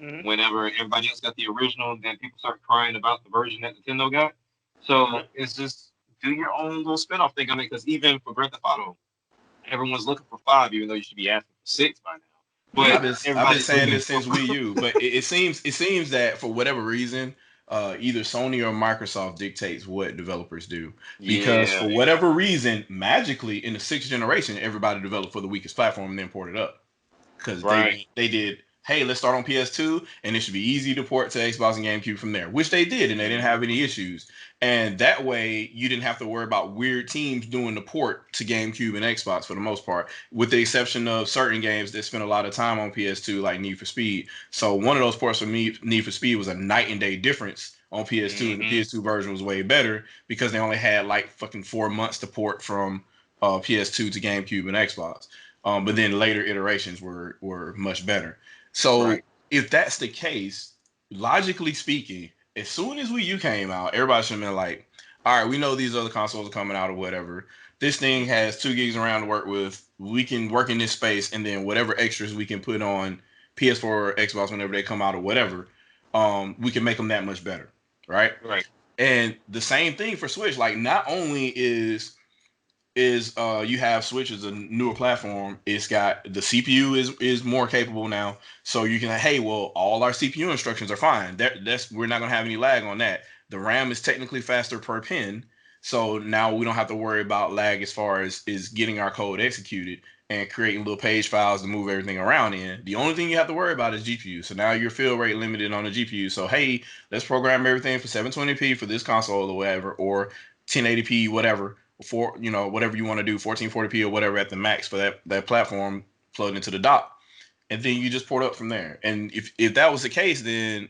hmm Whenever everybody else got the original, then people start crying about the version that Nintendo got. So yeah, it's just do your own little spinoff thing. I mean, because even for Grand Theft Auto, everyone's looking for 5, even though you should be asking for 6 by now. But I've been everybody's saying looking this for since Wii U, but it seems that for whatever reason, either Sony or Microsoft dictates what developers do. Because yeah, for whatever reason, magically in the sixth generation, everybody developed for the weakest platform and then ported up. Because right, they did, hey, let's start on PS2 and it should be easy to port to Xbox and GameCube from there, which they did, and they didn't have any issues. And that way, you didn't have to worry about weird teams doing the port to GameCube and Xbox for the most part, with the exception of certain games that spent a lot of time on PS2, like Need for Speed. So one of those ports for Need for Speed was a night and day difference on PS2, and the hmm PS2 version was way better because they only had like fucking 4 months to port from PS2 to GameCube and Xbox. But then later iterations were much better. So right, if that's the case, logically speaking, as soon as Wii U came out, everybody should have been like, all right, we know these other consoles are coming out or whatever. This thing has 2 gigs around to work with. We can work in this space, and then whatever extras we can put on PS4 or Xbox whenever they come out or whatever, we can make them that much better, right? right, And the same thing for Switch. Like, not only is you have Switch as a newer platform. It's got the CPU is more capable now, so you can, hey, well, all our CPU instructions are fine. That's we're not gonna have any lag on that. The RAM is technically faster per pin, so now we don't have to worry about lag as far as is getting our code executed and creating little page files to move everything around in. The only thing you have to worry about is GPU. So now your fill rate limited on the GPU. So hey, let's program everything for 720p for this console or whatever, or 1080p, whatever, for whatever you want to do, 1440p or whatever at the max for that platform, plugged into the dock, and then you just port up from there. And if that was the case, then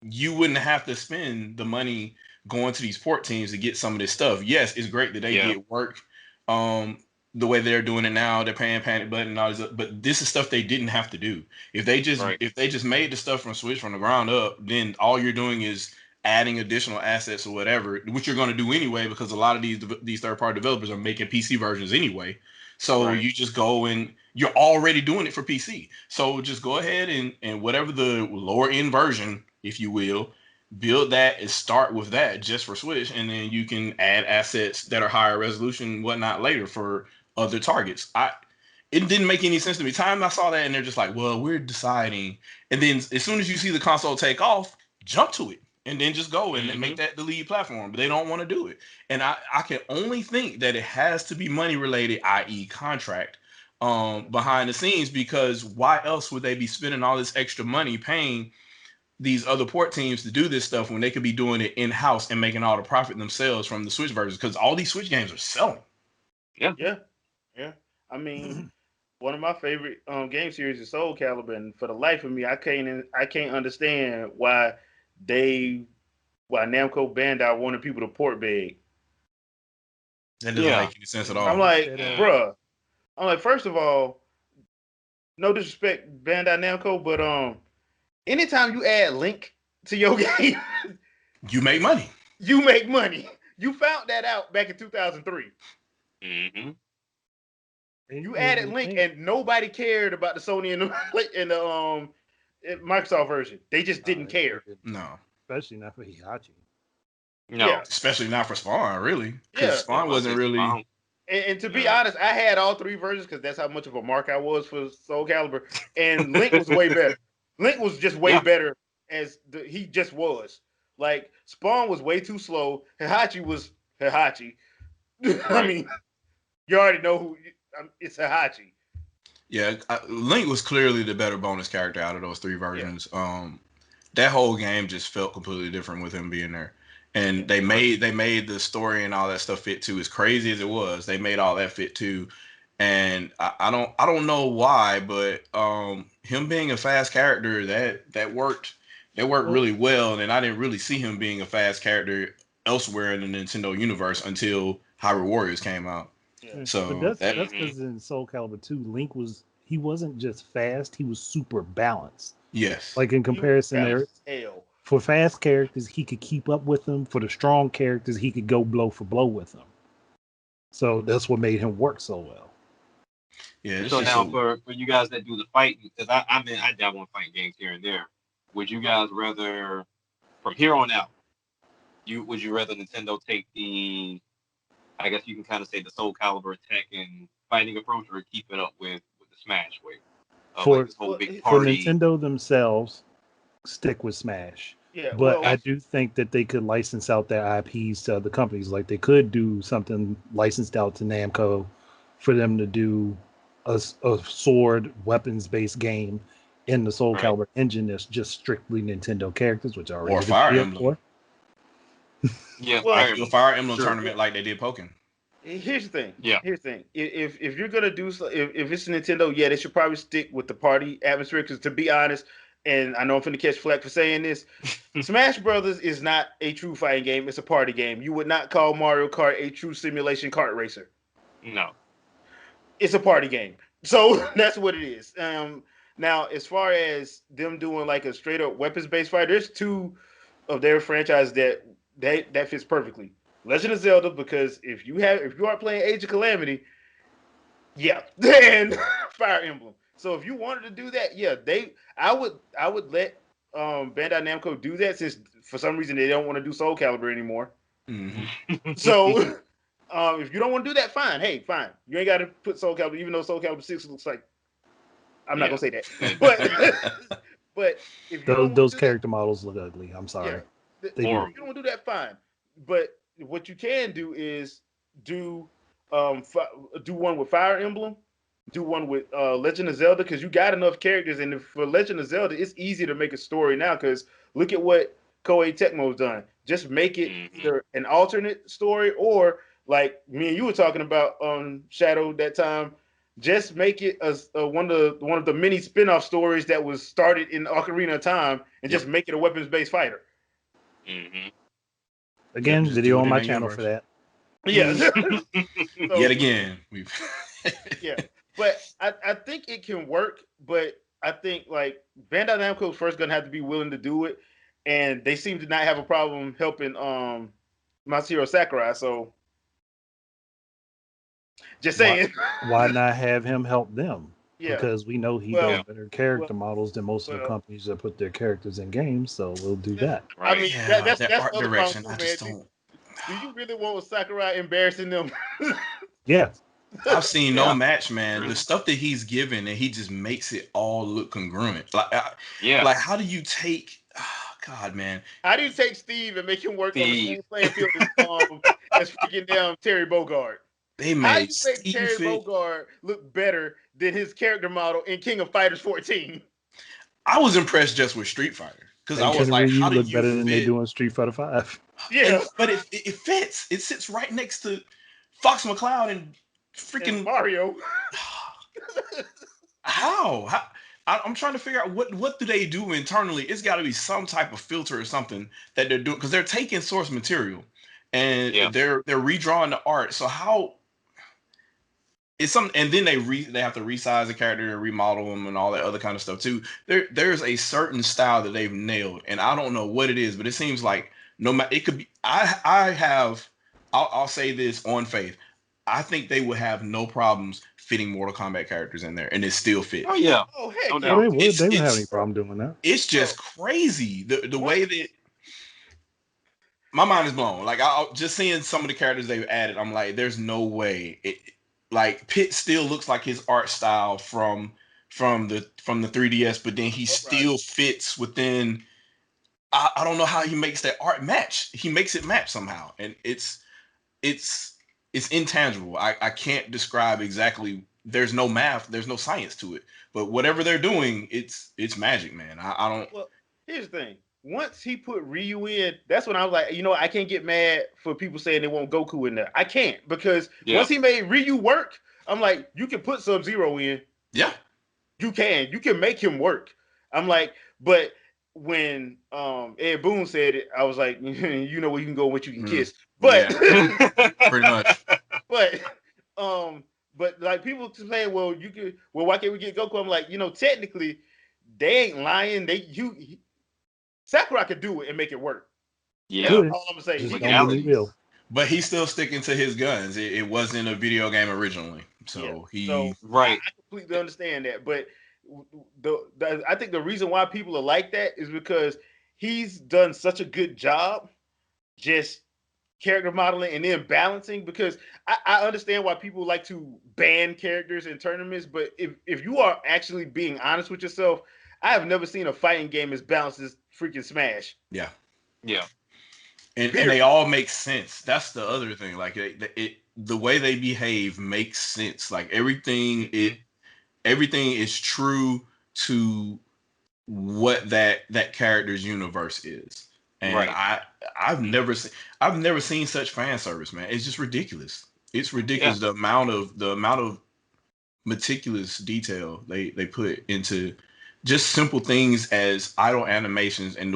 you wouldn't have to spend the money going to these port teams to get some of this stuff. Yes, it's great that they yeah, get work um the way they're doing it now. They're paying panic button and all this, but this is stuff they didn't have to do. right, If they just made the stuff from Switch from the ground up, then all you're doing is adding additional assets or whatever, which you're going to do anyway because a lot of these third party developers are making PC versions anyway. So right, you just go and you're already doing it for PC. So just go ahead and whatever the lower end version, if you will, build that and start with that just for Switch, and then you can add assets that are higher resolution, whatnot later for other targets. It didn't make any sense to me. Time I saw that and they're just like, well, we're deciding, and then as soon as you see the console take off, jump to it and then just go and hmm make that the lead platform. But they don't want to do it, and I can only think that it has to be money related, i.e., contract behind the scenes, because why else would they be spending all this extra money paying these other port teams to do this stuff when they could be doing it in house and making all the profit themselves from the Switch versions? Because all these Switch games are selling. yeah, yeah, yeah. I mean, one of my favorite game series is Soul Calibur, and for the life of me, I can't understand they why Namco Bandai wanted people to port beg. That doesn't yeah, make any sense at I'm all. like, That yeah, bruh. I'm like, first of all, no disrespect, Bandai Namco, but anytime you add Link to your game, You make money. you make money. You found that out back in 2003. hmm You added and Link, think, and nobody cared about the Sony and the Microsoft version. They just didn't they care. didn't, No, especially not for Hihachi. Yeah, no, especially not for Spawn, really, because yeah. yeah, Spawn I'll wasn't say really. Spawn. And to be No, honest, I had all three versions because that's how much of a mark I was for Soul Calibur. And Link was way better. Link was just way yeah, better he just was. Like Spawn was way too slow. Hihachi was Hihachi. I right, mean, you already know it's Hihachi. Yeah, Link was clearly the better bonus character out of those three Yeah, versions. That whole game just felt completely different with him being there, yeah, and they right, made the story and all that stuff fit too. As crazy as it was, they made all that fit too. And I don't know why, but him being a fast character that worked Well, really well, and I didn't really see him being a fast character elsewhere in the Nintendo universe until Hyrule Warriors came out. Yeah. yeah. But So that's that that's because in Soul Calibur 2, Link he wasn't just fast, he was super balanced. yes, Like in He was comparison there, balanced as hell. for fast characters, he could keep up with them. For the strong characters, he could go blow for blow with them. So that's what made him work so well. yeah, it's So just now a for you guys that do the fighting, because I mean I dabble in fighting games here and there. Would you guys rather from here on out? Would you rather Nintendo take the I guess you can kind of say the Soul Calibur tech and fighting approach, or keep it up with the Smash way of like For this whole Well, big for party? Nintendo themselves, stick with Smash. yeah. But Well, I Gotcha. do think that they could license out their IPs to other companies. Like they could do something licensed out to Namco for them to do a sword weapons based game in the Soul Right. Calibur engine that's just strictly Nintendo characters, which I or already a did a Fire video Emblem, for. Yeah, well. Fire like do a Emblem. Fire Emblem Sure. tournament like they did Pokken. Here's the thing. Yeah. Here's the thing. If you're gonna do so, if it's Nintendo, yeah, they should probably stick with the party atmosphere. Because to be honest, and I know I'm finna catch flack for saying this, Smash Brothers is not a true fighting game. It's a party game. You would not call Mario Kart a true simulation kart racer. No. It's a party game. So that's what it is. Now as far as them doing like a straight up weapons based fight, there's two of their franchise that fits perfectly. Legend of Zelda, because if you are playing Age of Calamity, yeah, and Fire Emblem. So if you wanted to do that, yeah, I would let Bandai Namco do that since for some reason they don't want to do Soul Calibur anymore. Hmm. So if you don't want to do that, fine. Hey, fine. You ain't got to put Soul Calibur, even though Soul Calibur 6 looks like I'm not Yeah. gonna say that, It- but but if you don't want Those to do that, character models look ugly. I'm yeah, sorry. They if do. you Horrible. don't want to do that, fine. But what you can do is do do one with Fire Emblem, do one with Legend of Zelda, because you got enough characters, and for Legend of Zelda, it's easy to make a story now. Because look at what Koei Tecmo's done. Just make it Hmm. either an alternate story or like me and you were talking about on Shadow that time. Just make it a one of the many spin-off stories that was started in Ocarina of Time, and Yep. just make it a weapons-based fighter. Hmm. Yep. Again, Just do video it on in my that channel for universe. that. Yeah. Yet So again, we've. yeah, but I think it can work. But I think like Bandai Namco is first gonna have to be willing to do it, and they seem to not have a problem helping Masahiro Sakurai. So just Why saying, why not have him help them? yeah. Because we know he does Well, Yeah. better well, character models than most of the well. companies that put their characters in games, so we'll do that. I Right. mean Yeah, their that's art the other problem direction. too, I man. just don't. Do you really want Sakurai embarrassing them? Yeah. I've seen no Yeah. match, man. The Really. stuff that he's given, and he just makes it all look congruent. Yeah. Like how do you take? Oh, God, man. How do you take Steve and make him work on the Steve. same playing field as freaking damn Terry Bogard? They How made you make Steve Terry fit. Bogard look better than his character model in King of Fighters 14? I was impressed just with Street Fighter because I And was Ken like, Ryu how do look you better than they fit? do in Street Fighter Five. Yeah, But it fits. It sits right next to Fox McCloud and and freaking Mario. how? I'm trying to figure out what do they do internally. It's got to be some type of filter or something that they're doing because they're taking source material and Yeah. they're redrawing the art. So how it's some and then they have to resize the character and remodel them and all that other kind of stuff too. There's a certain style that they've nailed, and I don't know what it is, but it seems like no matter it could be. I'll say this on faith. I think they would have no problems fitting Mortal Kombat characters in there, and it still fit. Oh yeah. Oh No heck Oh, yeah, doubt. they would. It's They wouldn't have any it's bro, problem doing that. it's bro. just crazy the way Once that my mind is blown. Like I just seeing some of the characters they've added, I'm like, there's no way. Like Pitt still looks like his art style from the 3DS, but then he Uprising, still fits within. I don't know how he makes that art match. He makes it match somehow, and it's it's intangible. I can't describe exactly. There's no math. There's no science to it. But whatever they're doing, it's magic, man. I don't. well, here's the thing. Once he put Ryu in, that's when I was like, I can't get mad for people saying they want Goku in there. I can't because Yeah. once he made Ryu work, I'm like, you can put Sub-Zero in. Yeah. You can make him work. I'm like, but when Ed Boon said it, I was like, you know where you can go, what you can Mm, kiss. But yeah. Pretty much. but um but like people saying, well, you could, well, why can't we get Goku? I'm like, technically they ain't lying. Sakurai could do it and make it work. That's Yeah, Could all I'm gonna say. He just can don't do mean it. he legalities. will. But he's still sticking to his guns. It wasn't a video game originally. Yeah. So So he Right. I completely understand that. But I think the reason why people are like that is because he's done such a good job just character modeling and then balancing. Because I understand why people like to ban characters in tournaments, but if you are actually being honest with yourself, I have never seen a fighting game as balanced as freaking Smash. yeah. Yeah. And they Period. all make sense. That's the other thing. Like the way they behave makes sense. Like Hmm. everything is true to what that character's universe is. And Right. I've never seen such fan service, man. It's just ridiculous. It's Yeah. ridiculous the amount of meticulous detail they put into just simple things as idle animations and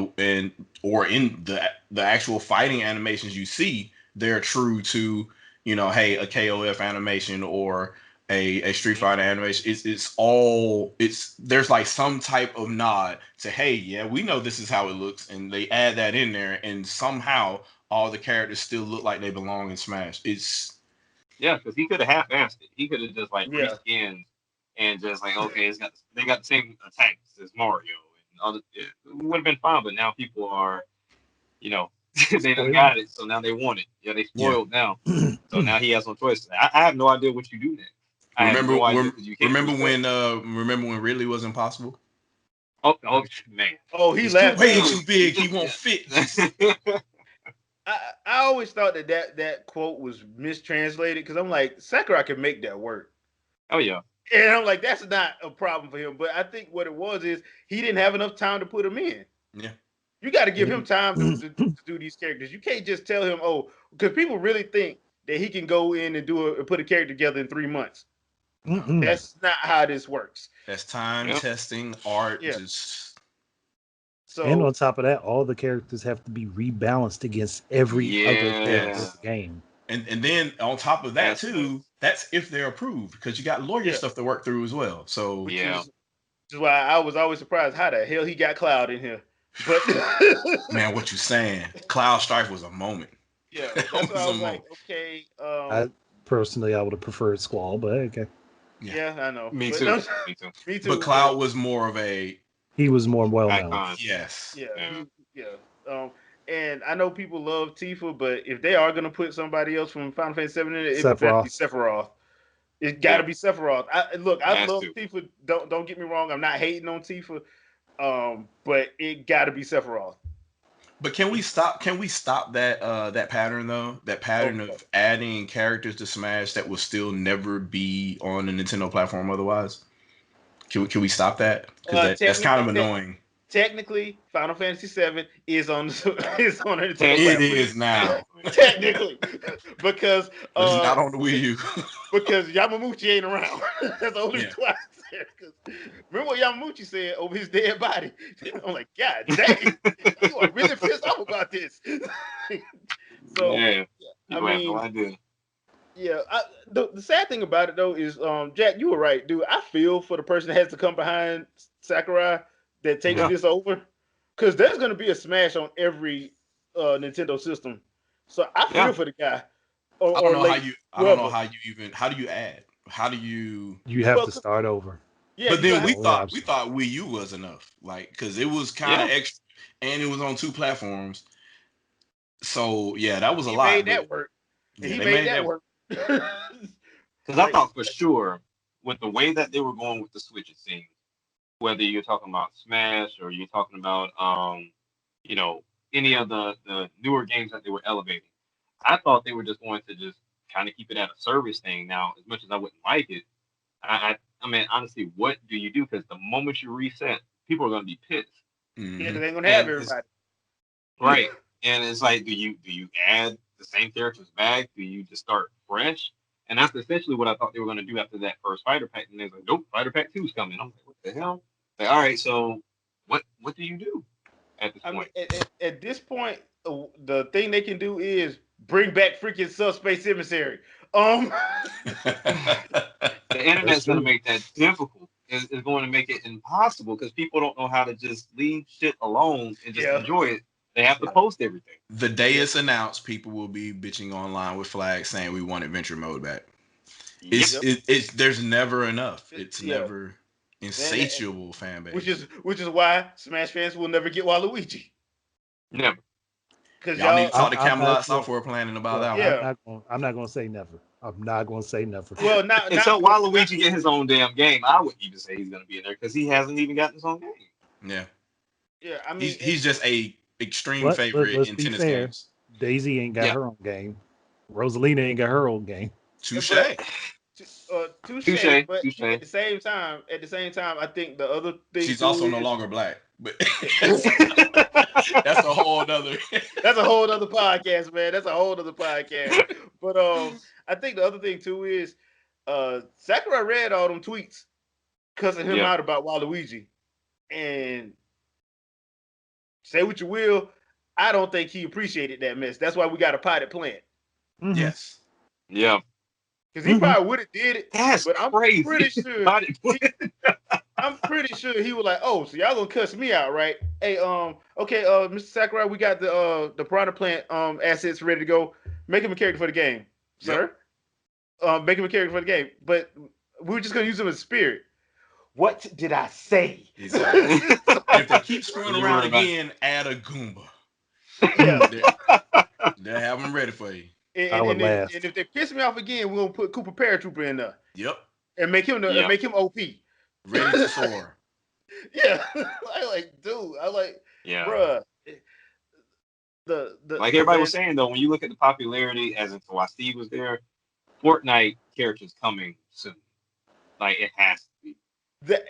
or in the actual fighting animations you see. They're true to, hey, a KOF animation or a Street Hmm. Fighter animation. It's all, it's there's like some type of nod to, hey, yeah, we know this is how it looks, and they add that in there, and somehow all the characters still look like they belong in Smash. It's Yeah, because he could have half-assed it. He could have just like Yeah. reskinned and just like, okay, they got the same attacks as Mario, and other, it would have been fine. But now people are, you know, they done Spoiled. got it, so now they want it. Yeah, they yeah. spoiled now, so now he has no choice. I have no idea what you do next. I have Remember, no idea because you can't reset. remember when Ridley was impossible? Oh man, Oh, he He's too laughed at way him. too big. He won't fit. Just I always thought that quote was mistranslated because I'm like, Sakurai can make that work. oh yeah, And I'm like, that's not a problem for him. But I think what it was is he didn't have enough time to put him in. yeah. You got to give him Mhm. time to do these characters. You can't just tell him, oh, because people really think that he can go in and put a character together in 3 months. No, Mm-mm. That's not how this works. that's time yeah, testing art. Yeah. Just And So on top of that, all the characters have to be rebalanced against every other character in yeah. the yes, game. and then on top of that That's what. too, that's if they're approved because you got lawyer yeah, stuff to work through as well. So which Yeah. is why I was always surprised how the hell he got Cloud in here. But man, what you saying? Cloud Strife was a moment. yeah, that's That why was I a was like, moment. okay, I personally, I would have preferred Squall, but okay. Yeah, yeah, I know, Me but too. no, Me too. me but too. But Cloud was more of a He was more well known. Icon. yes. yeah, Yeah. yeah. And I know people love Tifa, but if they are gonna put somebody else from Final Fantasy 7 in it, it better be Sephiroth. Sephiroth. It got to Yeah. be Sephiroth. Look, I Has love to. Tifa. Don't get me wrong. I'm not hating on Tifa. But it got to be Sephiroth. But can we stop? Can we stop that pattern though? That pattern Okay. of adding characters to Smash that will still never be on a Nintendo platform otherwise. Can we stop that? Because that's kind Technically, of annoying. technically, Final Fantasy 7 is on is on a Nintendo It platform. Technically. is now, Technically. Technically, because but it's not on the Wii U. Yamamuchi ain't around. That's the only Yeah, reason why I said. Because remember what Yamamuchi said over his dead body? I'm like, God dang, you are really pissed off about this. So, Yeah. I People have no mean, idea. yeah. The sad thing about it though is, Jack, you were right, dude. I feel for the person that has to come behind Sakurai that takes Mhm. Yeah. this over, because there's gonna be a Smash on every Nintendo system. So I Yeah. feel for the guy I don't or know how lady, you. I don't know whoever. how you even. How do you add? How do you? You have Well, to start over. yeah, But you're gonna then That's the have. only we option. thought Wii U was enough, like because it was kind of Yeah. extra, and it was on two platforms. So yeah, that was a He lot. made But that work. yeah, He they made made that that. work. Because I Like, thought for sure with the way that they were going with the Switch, it seemed, whether you're talking about Smash or you're talking about you know, any of the newer games that they were elevating. I thought they were just going to just kind of keep it at a service thing. Now, as much as I wouldn't like it, I mean, honestly, what do you do? Because the moment you reset, people are going to be pissed. yeah, Hmm. because they ain't gonna have And it's everybody. right. And it's like, do you add the same characters back? Do you just start fresh? And that's essentially what I thought they were going to do after that first Fighter Pack. And they're like, nope, Fighter Pack 2 is coming. I'm like, what the hell? Like, all right, so what do you do at this I mean, point? at this point, the thing they can do is bring back freaking Subspace Emissary. Um, The internet's going to true. make that difficult. It's going to make it impossible because people don't know how to just leave shit alone and just yeah, enjoy it. They have to post everything. The day it's announced, people will be bitching online with flags saying we want adventure mode back. Yep. It's yep, it's there's never enough. It's yeah. never And, insatiable fan which base. is why Smash fans will never get Waluigi Never. because Y'all need to talk to I'm not. Camelot Software Planning about Look, that one. yeah. I'm not gonna say never. I'm not gonna say never. Well, not Until Waluigi get his own damn game, I wouldn't even say he's going to be in there because he hasn't even gotten his own game. Yeah, yeah. I mean, he's just a extreme favorite Let's in be tennis fair. games. Daisy ain't got Yeah. her own game. Rosalina ain't got her own game. Touche. but touche. Touche. But Touche. at the same time, I think the other thing She's too also no is longer black, but that's that's a whole other. a whole other podcast, man. That's a whole other podcast. But I think the other thing too is Sakurai read all them tweets cussing him Yeah. out about Waluigi, and say what you will, I don't think he appreciated that mess. That's why we got a potted plant. Mhm. Yes. Yeah. Because he probably would have did it, That's but I'm crazy. pretty sure I'm pretty sure he was like, "Oh, so y'all gonna cuss me out, right? Hey, okay, Mr. Sakurai, we got the Piranha Plant assets ready to go. Make him a character for the game, sir. Make him a character for the game. But we were just gonna use him as spirit. What did I say? Exactly. And if they keep screwing You around were about- again, add a Goomba. Yeah. They'll have them ready for you. I would laugh. And if they piss me off again, we're gonna put Cooper Paratrooper in there Yep. and make him Yeah. OP. Ready to soar. Yeah, I like, dude. I like, Yeah. bruh. The Like everybody was saying though, when you look at the popularity, as in why Steve was there, Fortnite characters coming soon. Like it has to be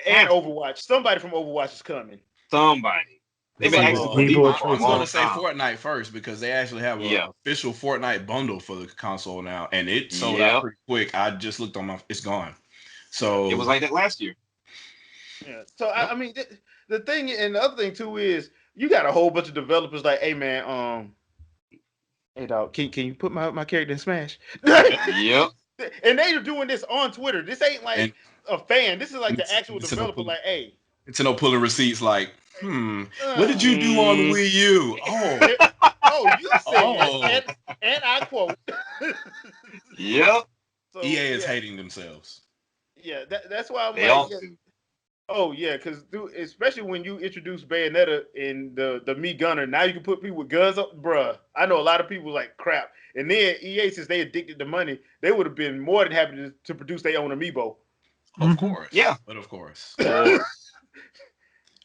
and Overwatch. Somebody from Overwatch is coming. somebody. They've been Some asking of for the people Levi are for a I'm tracing long gonna say time. Fortnite first because they actually have an Yeah. official Fortnite bundle for the console now, and it sold Yep. out pretty quick. I just looked on my, it's gone. So It was like that last year. Yeah. So Yep. I mean, the thing and the other thing too is you got a whole bunch of developers like, hey man, hey dog, can you put my character in Smash? Yep. And they are doing this on Twitter. This ain't like and a fan. This is like the it's, actual it's developer. Like, hey, no pulling receipts. Like, what did uh, you do on Mm. Wii U? Oh, oh, you said, oh. and I quote. Yep. So EA is yeah, hating themselves. yeah. That's why I'm They like, all yeah, do. oh yeah, because especially when you introduce Bayonetta in the Me Gunner, now you can put people with guns up, bruh. I know a lot of people like crap, and then EA, since they addicted to money, they would have been more than happy to produce their own amiibo. Of Mhm. course. Yeah. But of course. Or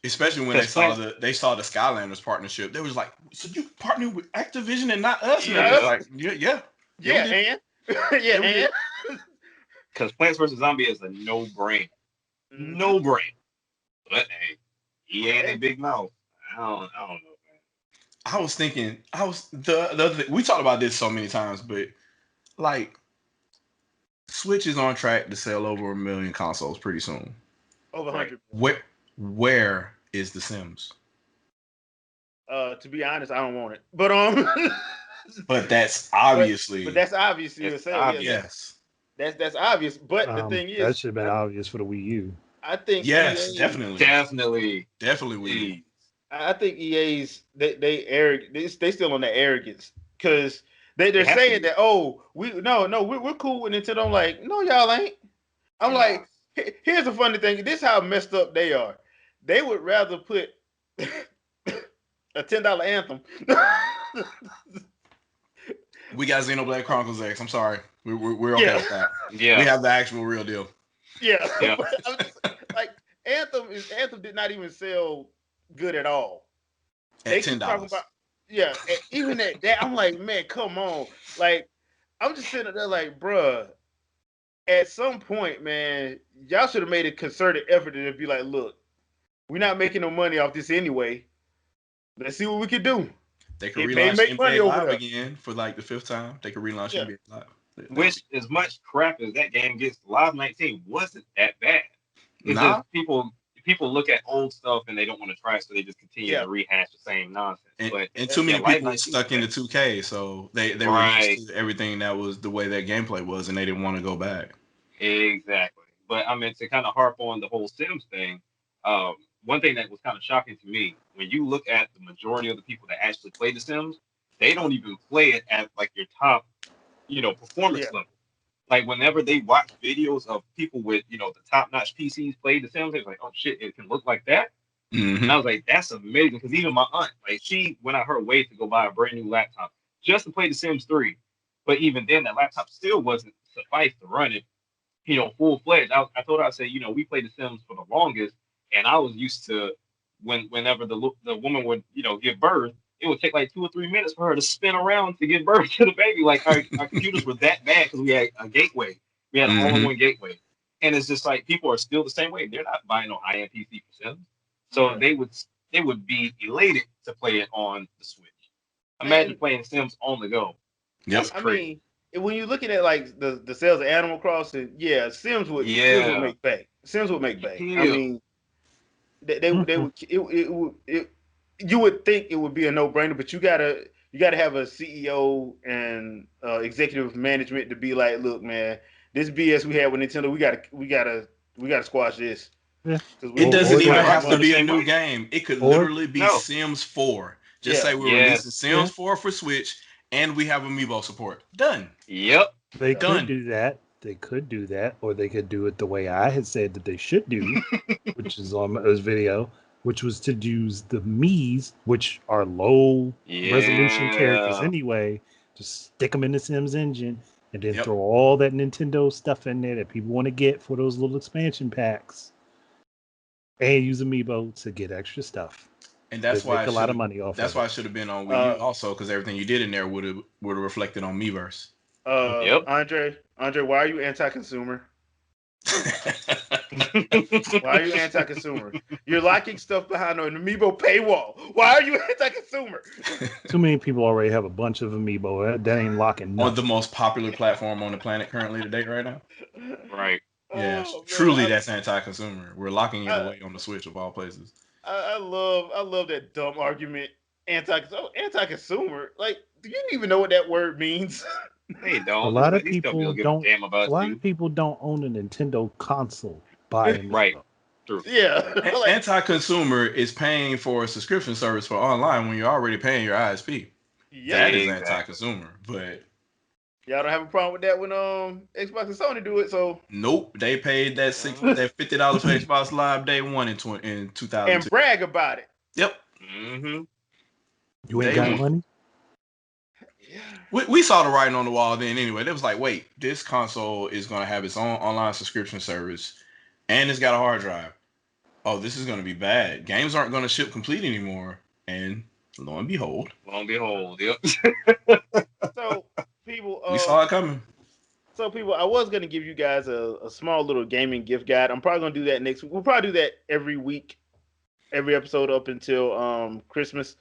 Especially when they saw they saw the Skylanders partnership. They was like, so you partnered with Activision and not us? And Yeah. they're like, yeah, we Yeah, did. and yeah, Yeah, we did. and because Plants vs Zombie is a no-brainer. No brainer. But hey, EA and a big mouth. I don't know, man. I was thinking, the other thing, we talked about this so many times, but like Switch is on track to sell over 1 million consoles pretty soon. over Right. 100. Where is The Sims? To be honest, I don't want it, but But that's obviously but that's obviously It's a sale. obvious. Yeah, yes. that's obvious. But the thing That is, should have been obvious for the Wii U. I think Yes, EA, definitely. Definitely. We I think EA's they arrogant. They still on that arrogance because they're They have to saying be. that we're cool with Nintendo. I'm like, no, y'all ain't. I'm Yeah. like, here's the funny thing. This is how messed up they are. They would rather put a $10 anthem. we got Xenoblade Chronicles X. I'm sorry. We're okay Yeah. with that. Yeah. We have the actual real deal. Yeah. Yeah. I'm just, like Anthem did not even sell good at all. They At keep $10. talking about even at that, I'm like, man, come on. Like, I'm just sitting there like, bruh, at some point, man, y'all should have made a concerted effort to be like, look, we're not making no money off this anyway. Let's see what we can do. They could It may relaunch make money NBA over Live there. again for like the 5th time. They could relaunch Yeah. NBA Live. Which, as much crap as that game gets, Live 19 wasn't that bad. It's Nah, just people look at old stuff and they don't want to try, so they just continue Yeah. to rehash the same nonsense. But and too yeah, many Live people were 19 was stuck into bad. 2K, so they were Right. used to everything that was the way that gameplay was, and they didn't want to go back. Exactly. But I mean, to kind of harp on the whole Sims thing, um, one thing that was kind of shocking to me, when you look at the majority of the people that actually play The Sims, they don't even play it at like your top, Yeah. performance level. Like whenever they watch videos of people with, the top-notch PCs play The Sims, they're like, oh shit, it can look like that. And I Hmm. was like, that's amazing. Because even my aunt, like she went out her way to go buy a brand new laptop just to play The Sims 3. But even then, that laptop still wasn't suffice to run it, full fledged. I told her, I said, we played The Sims for the longest, and I was used to whenever the woman would, give birth, it would take like 2 or 3 minutes for her to spin around to give birth to the baby. Like our computers were that bad because we had a gateway, we had an Hmm. all-in-one gateway, and it's just like people are still the same way. They're not buying no high-end PC for Sims, so Yeah. they would be elated to play it on the Switch. Imagine And playing Sims on the go. Yep. That's I crazy. mean, when you're looking at like the sales of Animal Crossing, yeah, Sims would Yeah. make bank. Sims would make bank. I Yeah. mean, they Mhm. would you would think it would be a no brainer, but you gotta have a CEO and executive management to be like, look, man, this BS we had with Nintendo, we gotta squash this Yeah. because It we doesn't Or Me even and they, Rock have to feel the be a same new way. game. It could or literally be No. Sims 4. Just yeah say we're releasing Yes. Sims yeah, 4 for Switch, and we have Amiibo support. Done. Yep. they yeah could Done. do that. They could do that, or they could do it the way I had said that they should do, which is on this video, which was to use the Mii's, which are low resolution characters Yeah. anyway, just stick them in the Sims engine, and then Yep. throw all that Nintendo stuff in there that people want to get for those little expansion packs, and use Amiibo to get extra stuff. And They'd make a lot of money off that's of why it. I should have been on Wii uh U also, because everything you did in there would have reflected on Miiverse. Yep. Andre, why are you anti-consumer? Why are you anti-consumer? You're locking stuff behind an amiibo paywall. Why are you anti-consumer? Too many people already have a bunch of Amiibo. That ain't locking On the nothing. most popular platform on the planet currently to date right now. Right. Yeah, Oh man, truly that's anti-consumer. We're locking it I, away on the Switch of all places. I love that dumb argument. Anti-consumer. Like, do you even know what that word means? They A don't. lot of These companies people don't give a don't. damn A about lot of you. people don't own a Nintendo console. Buy Right. Amiibo. True. Yeah, like Anti-consumer is paying for a subscription service for online when you're already paying your ISP. yep. That is Exactly. anti-consumer. But Y'all don't have a problem with that when Xbox and Sony do it. So nope, they paid that $50 for Xbox Live day one in and 2002. brag about it. Yep, Mm-hmm. You ain't day got Mm. one. money? Yeah. We saw the writing on the wall then anyway. It was like, wait, this console is going to have its own online subscription service, and it's got a hard drive. Oh, this is going to be bad. Games aren't going to ship complete anymore. And lo and behold, Lo and behold. Yep. So people, we saw it coming. I was gonna give you guys a small little gaming gift guide. I'm probably gonna do that next week. We'll probably do that every week, every episode up until Christmas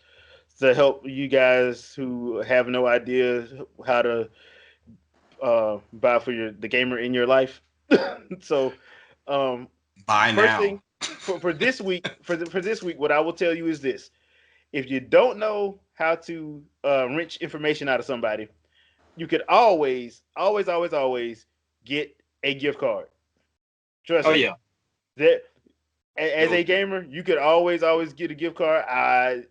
to help you guys who have no idea how to buy for the gamer in your life. So, um, Buy first now. thing for this week, for this week, what I will tell you is this: if you don't know how to wrench information out of somebody, you could always get a gift card. Trust Oh me. yeah. That as Go a to. gamer, you could always get a gift card. I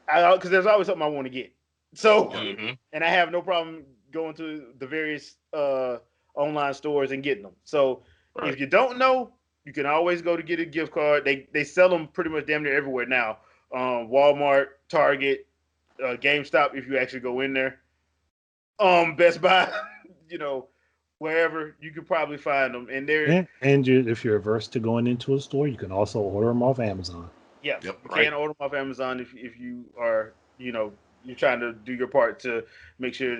because there's always something I want to get. So, Yep. Mm-hmm. and I have no problem going to the various online stores and getting them. So, Right. if you don't know, you can always go to get a gift card. They sell them pretty much damn near everywhere now. Walmart, Target, GameStop. If you actually go in there, Best Buy, you know, wherever you could probably find them. And they're And if you're averse to going into a store, you can also order them off Amazon. yeah, Yep. you Right. can order them off Amazon if you are you're trying to do your part to make sure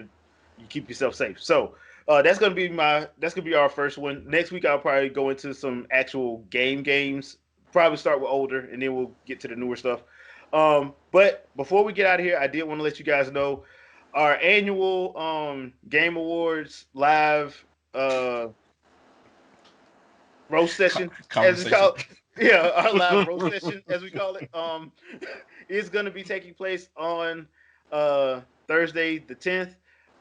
you keep yourself safe. So that's gonna be our first one. Next week I'll probably go into some actual games. Probably start with older and then we'll get to the newer stuff. But before we get out of here, I did want to let you guys know. our annual Game Awards live roast session, as we Conversation. call it. Yeah, our live roast session, as we call it, is going to be taking place on Thursday the 10th.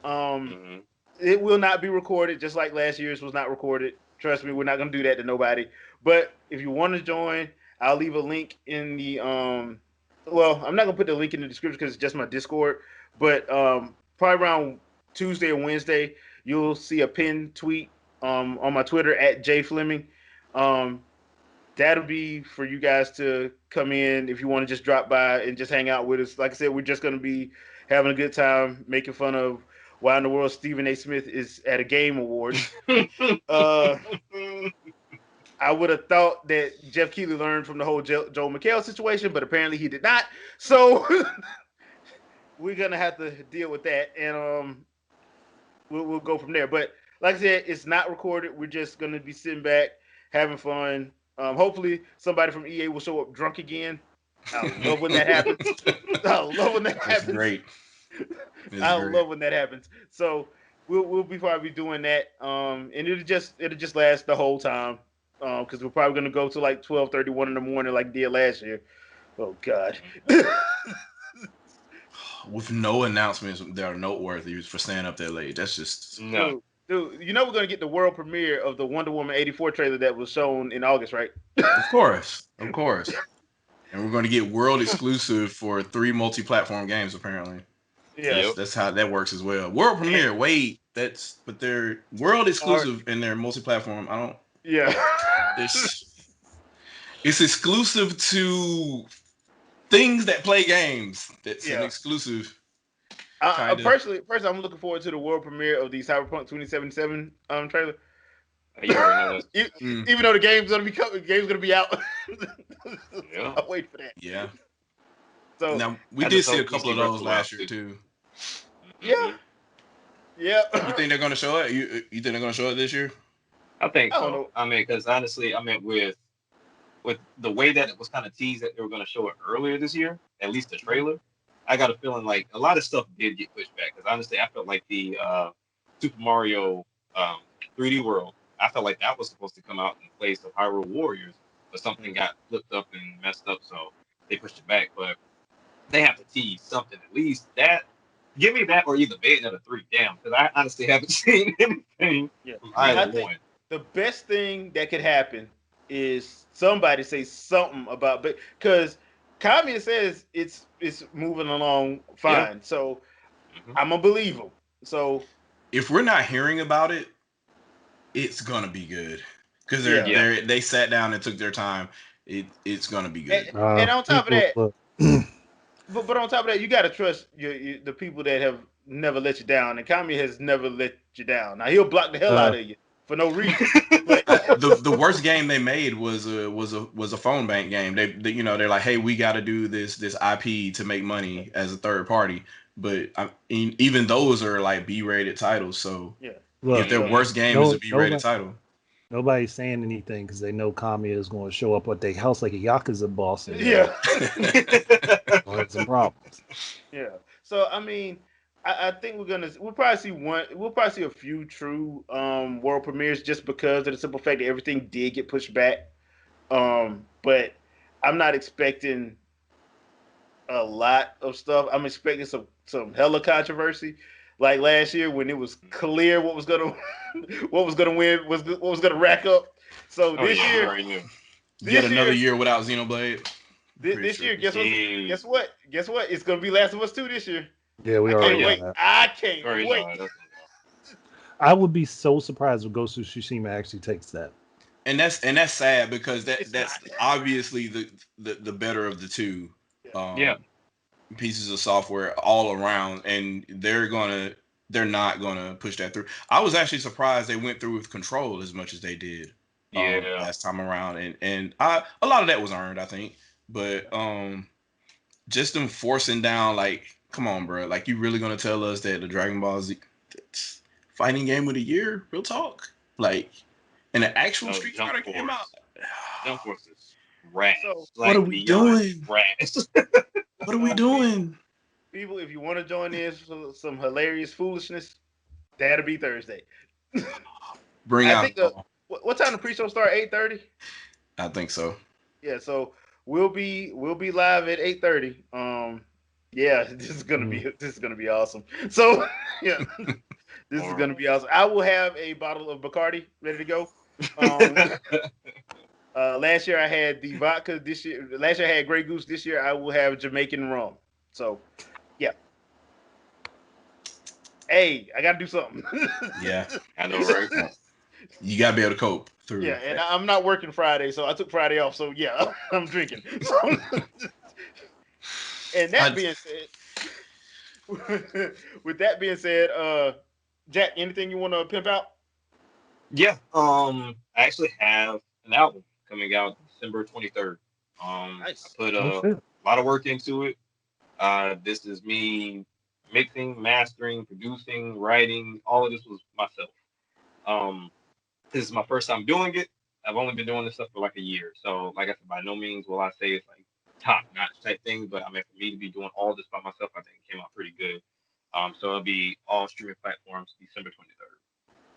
Um, Mhm. it will not be recorded, just like last year's was not recorded. Trust me, we're not going to do that to nobody. But if you want to join, I'll leave a link in the well, I'm not gonna put the link in the description because it's just my Discord. But probably around Tuesday or Wednesday, you'll see a pinned tweet on my Twitter at J Fleming. Um, that'll be for you guys to come in if you want to just drop by and just hang out with us. Like I said, we're just gonna be having a good time, making fun of why in the world Stephen A. Smith is at a Game Awards. Uh, I would have thought that Jeff Keighley learned from the whole Joel McHale situation, but apparently he did not. So we're gonna have to deal with that, and we'll go from there. But like I said, it's not recorded. We're just gonna be sitting back, having fun. Hopefully, somebody from EA will show up drunk again. I love when that happens. I love when that It's happens. great. It's I great. love when that happens. So we'll be probably doing that. And it'll just last the whole time. Because we're probably gonna go to like 12:31 in the morning like we did last year. Oh God. With no announcements that are noteworthy for staying up that late. That's just, No. Dude, you know we're gonna get the world premiere of the Wonder Woman 84 trailer that was shown in August, right? of course, of course. And we're going to get world exclusive for 3 multi-platform games. Apparently, Yeah. Yep. that's how that works as well. World And, premiere. Wait, that's but they're world or, exclusive and they're multi-platform. I don't. yeah. It's it's exclusive to things that play games. That's an Yeah. exclusive I kind of. personally, I'm looking forward to the world premiere of the Cyberpunk 2077 trailer. You already know that's E- gonna happen. Mm, Even though the game's gonna be out, Yeah. I'll wait for that. yeah. So Now we I did just see a hope couple of DC Reps those will out last year too. too. yeah, Hmm. yeah. You think they're going to show it? You think they're going to show it this year? I think I don't so. know. I mean, because honestly, I mean, with the way that it was kind of teased that they were going to show it earlier this year, at least the trailer, I got a feeling like a lot of stuff did get pushed back. Because honestly, I felt like the Super Mario um, 3D World, I felt like that was supposed to come out in place of Hyrule Warriors, but something got flipped up and messed up, so they pushed it back. But they have to tease something at least that. Give me that or either Bayonetta 3, damn, because I honestly haven't seen anything Yeah, from Yeah. either I think one. the best thing that could happen is somebody say something about, but because Kamiya says it's moving along Yeah. fine, so Hmm. I'm gonna believe him. So If we're not hearing about it, it's gonna be good because yeah, Yeah. they sat down and took their time. It's gonna be and, good. and on top of People that, look. but on top of that, you gotta trust the people that have never let you down, and Kamiya has never let you down. Now he'll block the hell out uh, of you for no reason, but The worst game they made was a phone bank game. They they're like, hey, we got to do this IP to make money as a third party. But even those are like B-rated titles. So yeah, if look, their so Hmm. worst game is a no, B-rated nobody, title, nobody's saying anything because they know Kami is going to show up at their house like a yakuza boss and yeah. cause some problems. Yeah. So I mean, I think we'll probably see we'll probably see a few true world premieres just because of the simple fact that everything did get pushed back. But I'm not expecting a lot of stuff. I'm expecting some hella controversy. Like last year when it was clear what was gonna what was gonna win what was gonna rack up. So Oh yeah, we already knew. yet this another year, year without Xenoblade. I'm pretty this sure. year, Yeah. guess what? It's gonna be Last of Us 2 this year. Yeah, we I Oh already can't yeah, know wait. that. I we can't already know wait. how that's gonna go. I would be so surprised if Ghost of Tsushima actually takes that. And that's sad because It's that's not. obviously the better of the two Yeah. Yeah. um, pieces of software all around, and they're not gonna push that through. I was actually surprised they went through with Control as much as they did Yeah. last time around, and a lot of that was earned, I think, but just them forcing down like, come on, bro, like you really gonna tell us that the Dragon Ball Z that's fighting game of the year, real talk, like, and the actual No, Street Jump Fighter came out. Force. Jump Force is trash, So What are like we beyond doing? trash. What are we so doing? people, if you want to join in for some hilarious foolishness, that'll be Thursday. Bring I out think what time the pre-show start? 8:30. I think so. Yeah, so we'll be live at 8:30. Yeah, this is gonna be awesome. So yeah, this is gonna be awesome. I will have a bottle of Bacardi ready to go. Um, last year I had the vodka. Last year I had Grey Goose. This year I will have Jamaican rum. So yeah, hey, I gotta do something. Yeah. I know, right? You gotta be able to cope Yeah, through. and I'm not working Friday, so I took Friday off. So yeah, I'm drinking. So, and that I, being said, with that being said, Jack, anything you want to pimp out? Yeah. I actually have an album coming out December 23rd. I Nice. put Oh a shit. lot of work into it. This is me mixing, mastering, producing, writing. All of this was myself. Um, this is my first time doing it. I've only been doing this stuff for like a year. So, like I said, by no means will I say it's like top notch type thing, but I mean, for me to be doing all this by myself, I think it came out pretty good. So it'll be all streaming platforms December 23rd.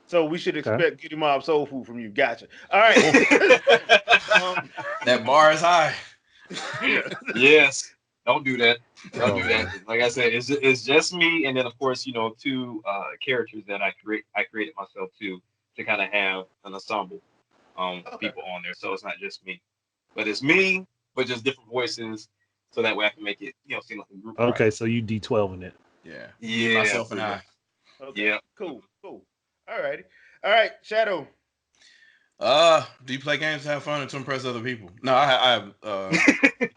So we should Okay. expect Goody Mob Soul Food from you. Gotcha. All right. um, that bar is high. yeah. Yes. Don't do that. Don't Oh do that. man. Like I said, it's just me, and then of course, two characters that I created myself to kind of have an ensemble Okay. people on there. So it's not just me, but it's me, but just different voices, so that way I can make it seem like a group Okay, project. so you D12 in it. Yeah. Me, Yeah, myself, and pretty I. much. Okay. Yeah. Cool. Cool. All righty. All right. Shadow. Do you play games to have fun and to impress other people? No, I have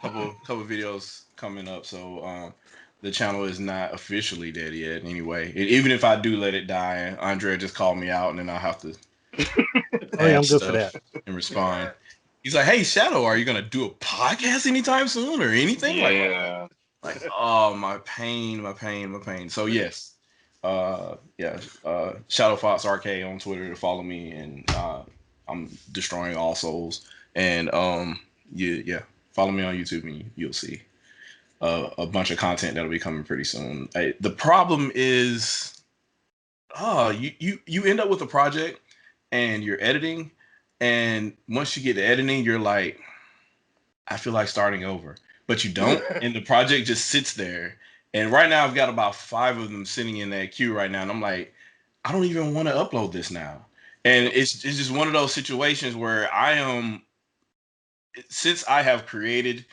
couple videos coming up, so the channel is not officially dead yet. Anyway, even if I do let it die, Andrea just called me out, and then I'll have to Oh yeah, add I'm good for that. stuff and respond. He's like, "Hey, Shadow, are you gonna do a podcast anytime soon or anything?" Yeah. Oh, my pain, my pain, my pain. So yes, yeah, Shadow Fox RK on Twitter to follow me, and I'm destroying all souls. And yeah, follow me on YouTube, and you'll see a bunch of content that'll be coming pretty soon. The problem is, you end up with a project, and you're editing, and once you get to editing, you're like, I feel like starting over, but you don't, and the project just sits there. And right now, I've got about 5 of them sitting in that queue right now, and I'm like, I don't even want to upload this now. And it's just one of those situations where I am, since I have created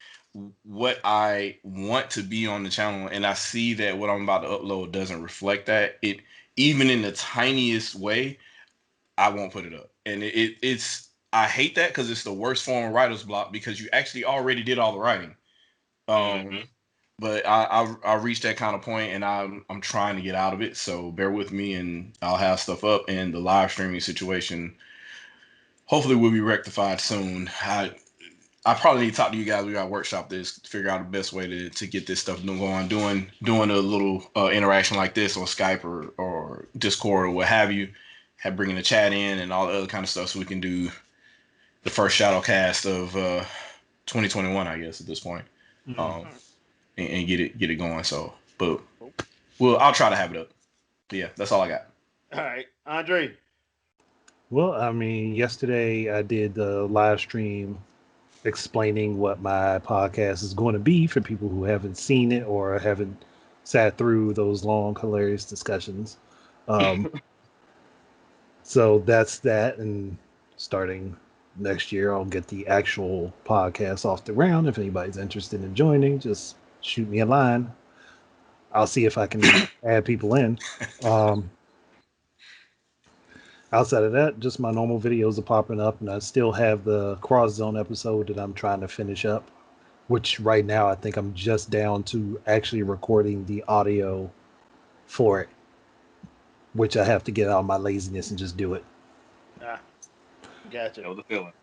what I want to be on the channel, and I see that what I'm about to upload doesn't reflect that, it even in the tiniest way, I won't put it up. And it's I hate that because it's the worst form of writer's block because you actually already did all the writing. Um, Hmm. but I reached that kind of point, and I'm trying to get out of it. So bear with me, and I'll have stuff up. And the live streaming situation hopefully will be rectified soon. I probably need to talk to you guys. We got to workshop this, figure out the best way to get this stuff going. Doing a little interaction like this on Skype or Discord or what have you. Have bringing the chat in and all the other kind of stuff so we can do the first Shadowcast of 2021, I guess at this point, Mhm. um, All right. and get it going. So, but Cool. I'll try to have it up. But yeah, that's all I got. All right. Andre. Well, I mean, yesterday I did the live stream explaining what my podcast is going to be for people who haven't seen it or haven't sat through those long, hilarious discussions. Um, so that's that. And starting next year, I'll get the actual podcast off the ground. If anybody's interested in joining, just shoot me a line. I'll see if I can add people in. Um, Outside of that, just my normal videos are popping up, and I still have the Cross Zone episode that I'm trying to finish up, which right now I think I'm just down to actually recording the audio for it, which I have to get out of my laziness and just do it. Ah, gotcha. Know the feeling.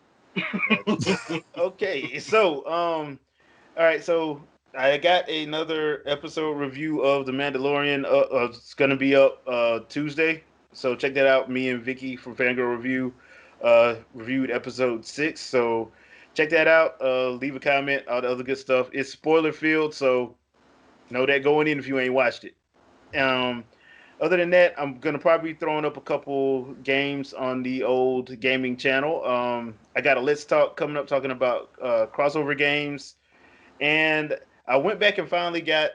Gotcha. Okay. So, all right. So I got another episode review of The Mandalorian. It's gonna be up Tuesday. So check that out. Me and Vicky from Fangirl Review reviewed episode 6. So check that out. Leave a comment. All the other good stuff. It's spoiler filled. So Know that going in if you ain't watched it. Um, Other than that, I'm gonna probably be throwing up a couple games on the old gaming channel. I got a Let's Talk coming up talking about crossover games, and I went back and finally got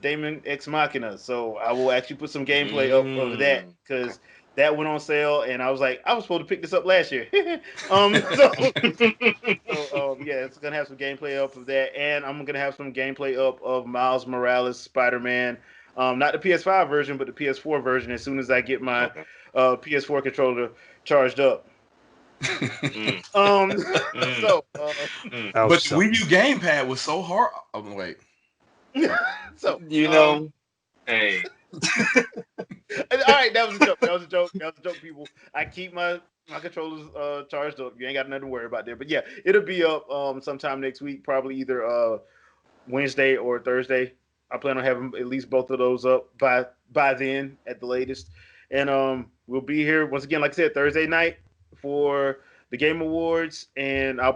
Damon Ex Machina, so I will actually put some gameplay up of that Mm. because that went on sale, and I was like, I was supposed to pick this up last year. So yeah, it's gonna have some gameplay up of that, and I'm gonna have some gameplay up of Miles Morales Spider-Man. Not the PS5 version, but the PS4 version. As soon as I get my Okay. PS4 controller charged up. Mm. Um, Mm. so Mm. But Ouch. the Wii U gamepad was so hard. Oh, wait. so You know, hey. all right, that was a joke. That was a joke. That was a joke, people. I keep my controllers charged up. You ain't got nothing to worry about there. But yeah, it'll be up sometime next week, probably either Wednesday or Thursday. I plan on having at least both of those up by then at the latest. And we'll be here once again, like I said, Thursday night for the Game Awards. And I'm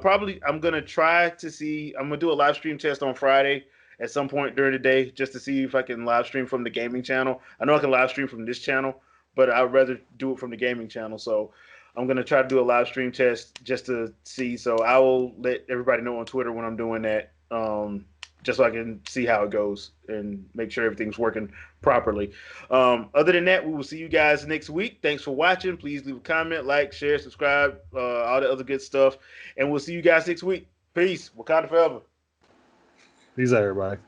gonna try to see. I'm gonna do a live stream test on Friday at some point during the day just to see if I can live stream from the gaming channel. I know I can live stream from this channel, but I'd rather do it from the gaming channel. So I'm gonna try to do a live stream test just to see. So I will let everybody know on Twitter when I'm doing that. Just so I can see how it goes and make sure everything's working properly. Other than that, we will see you guys next week. Thanks for watching. Please leave a comment, like, share, subscribe, all the other good stuff. And we'll see you guys next week. Peace. Wakanda forever. Peace out, everybody.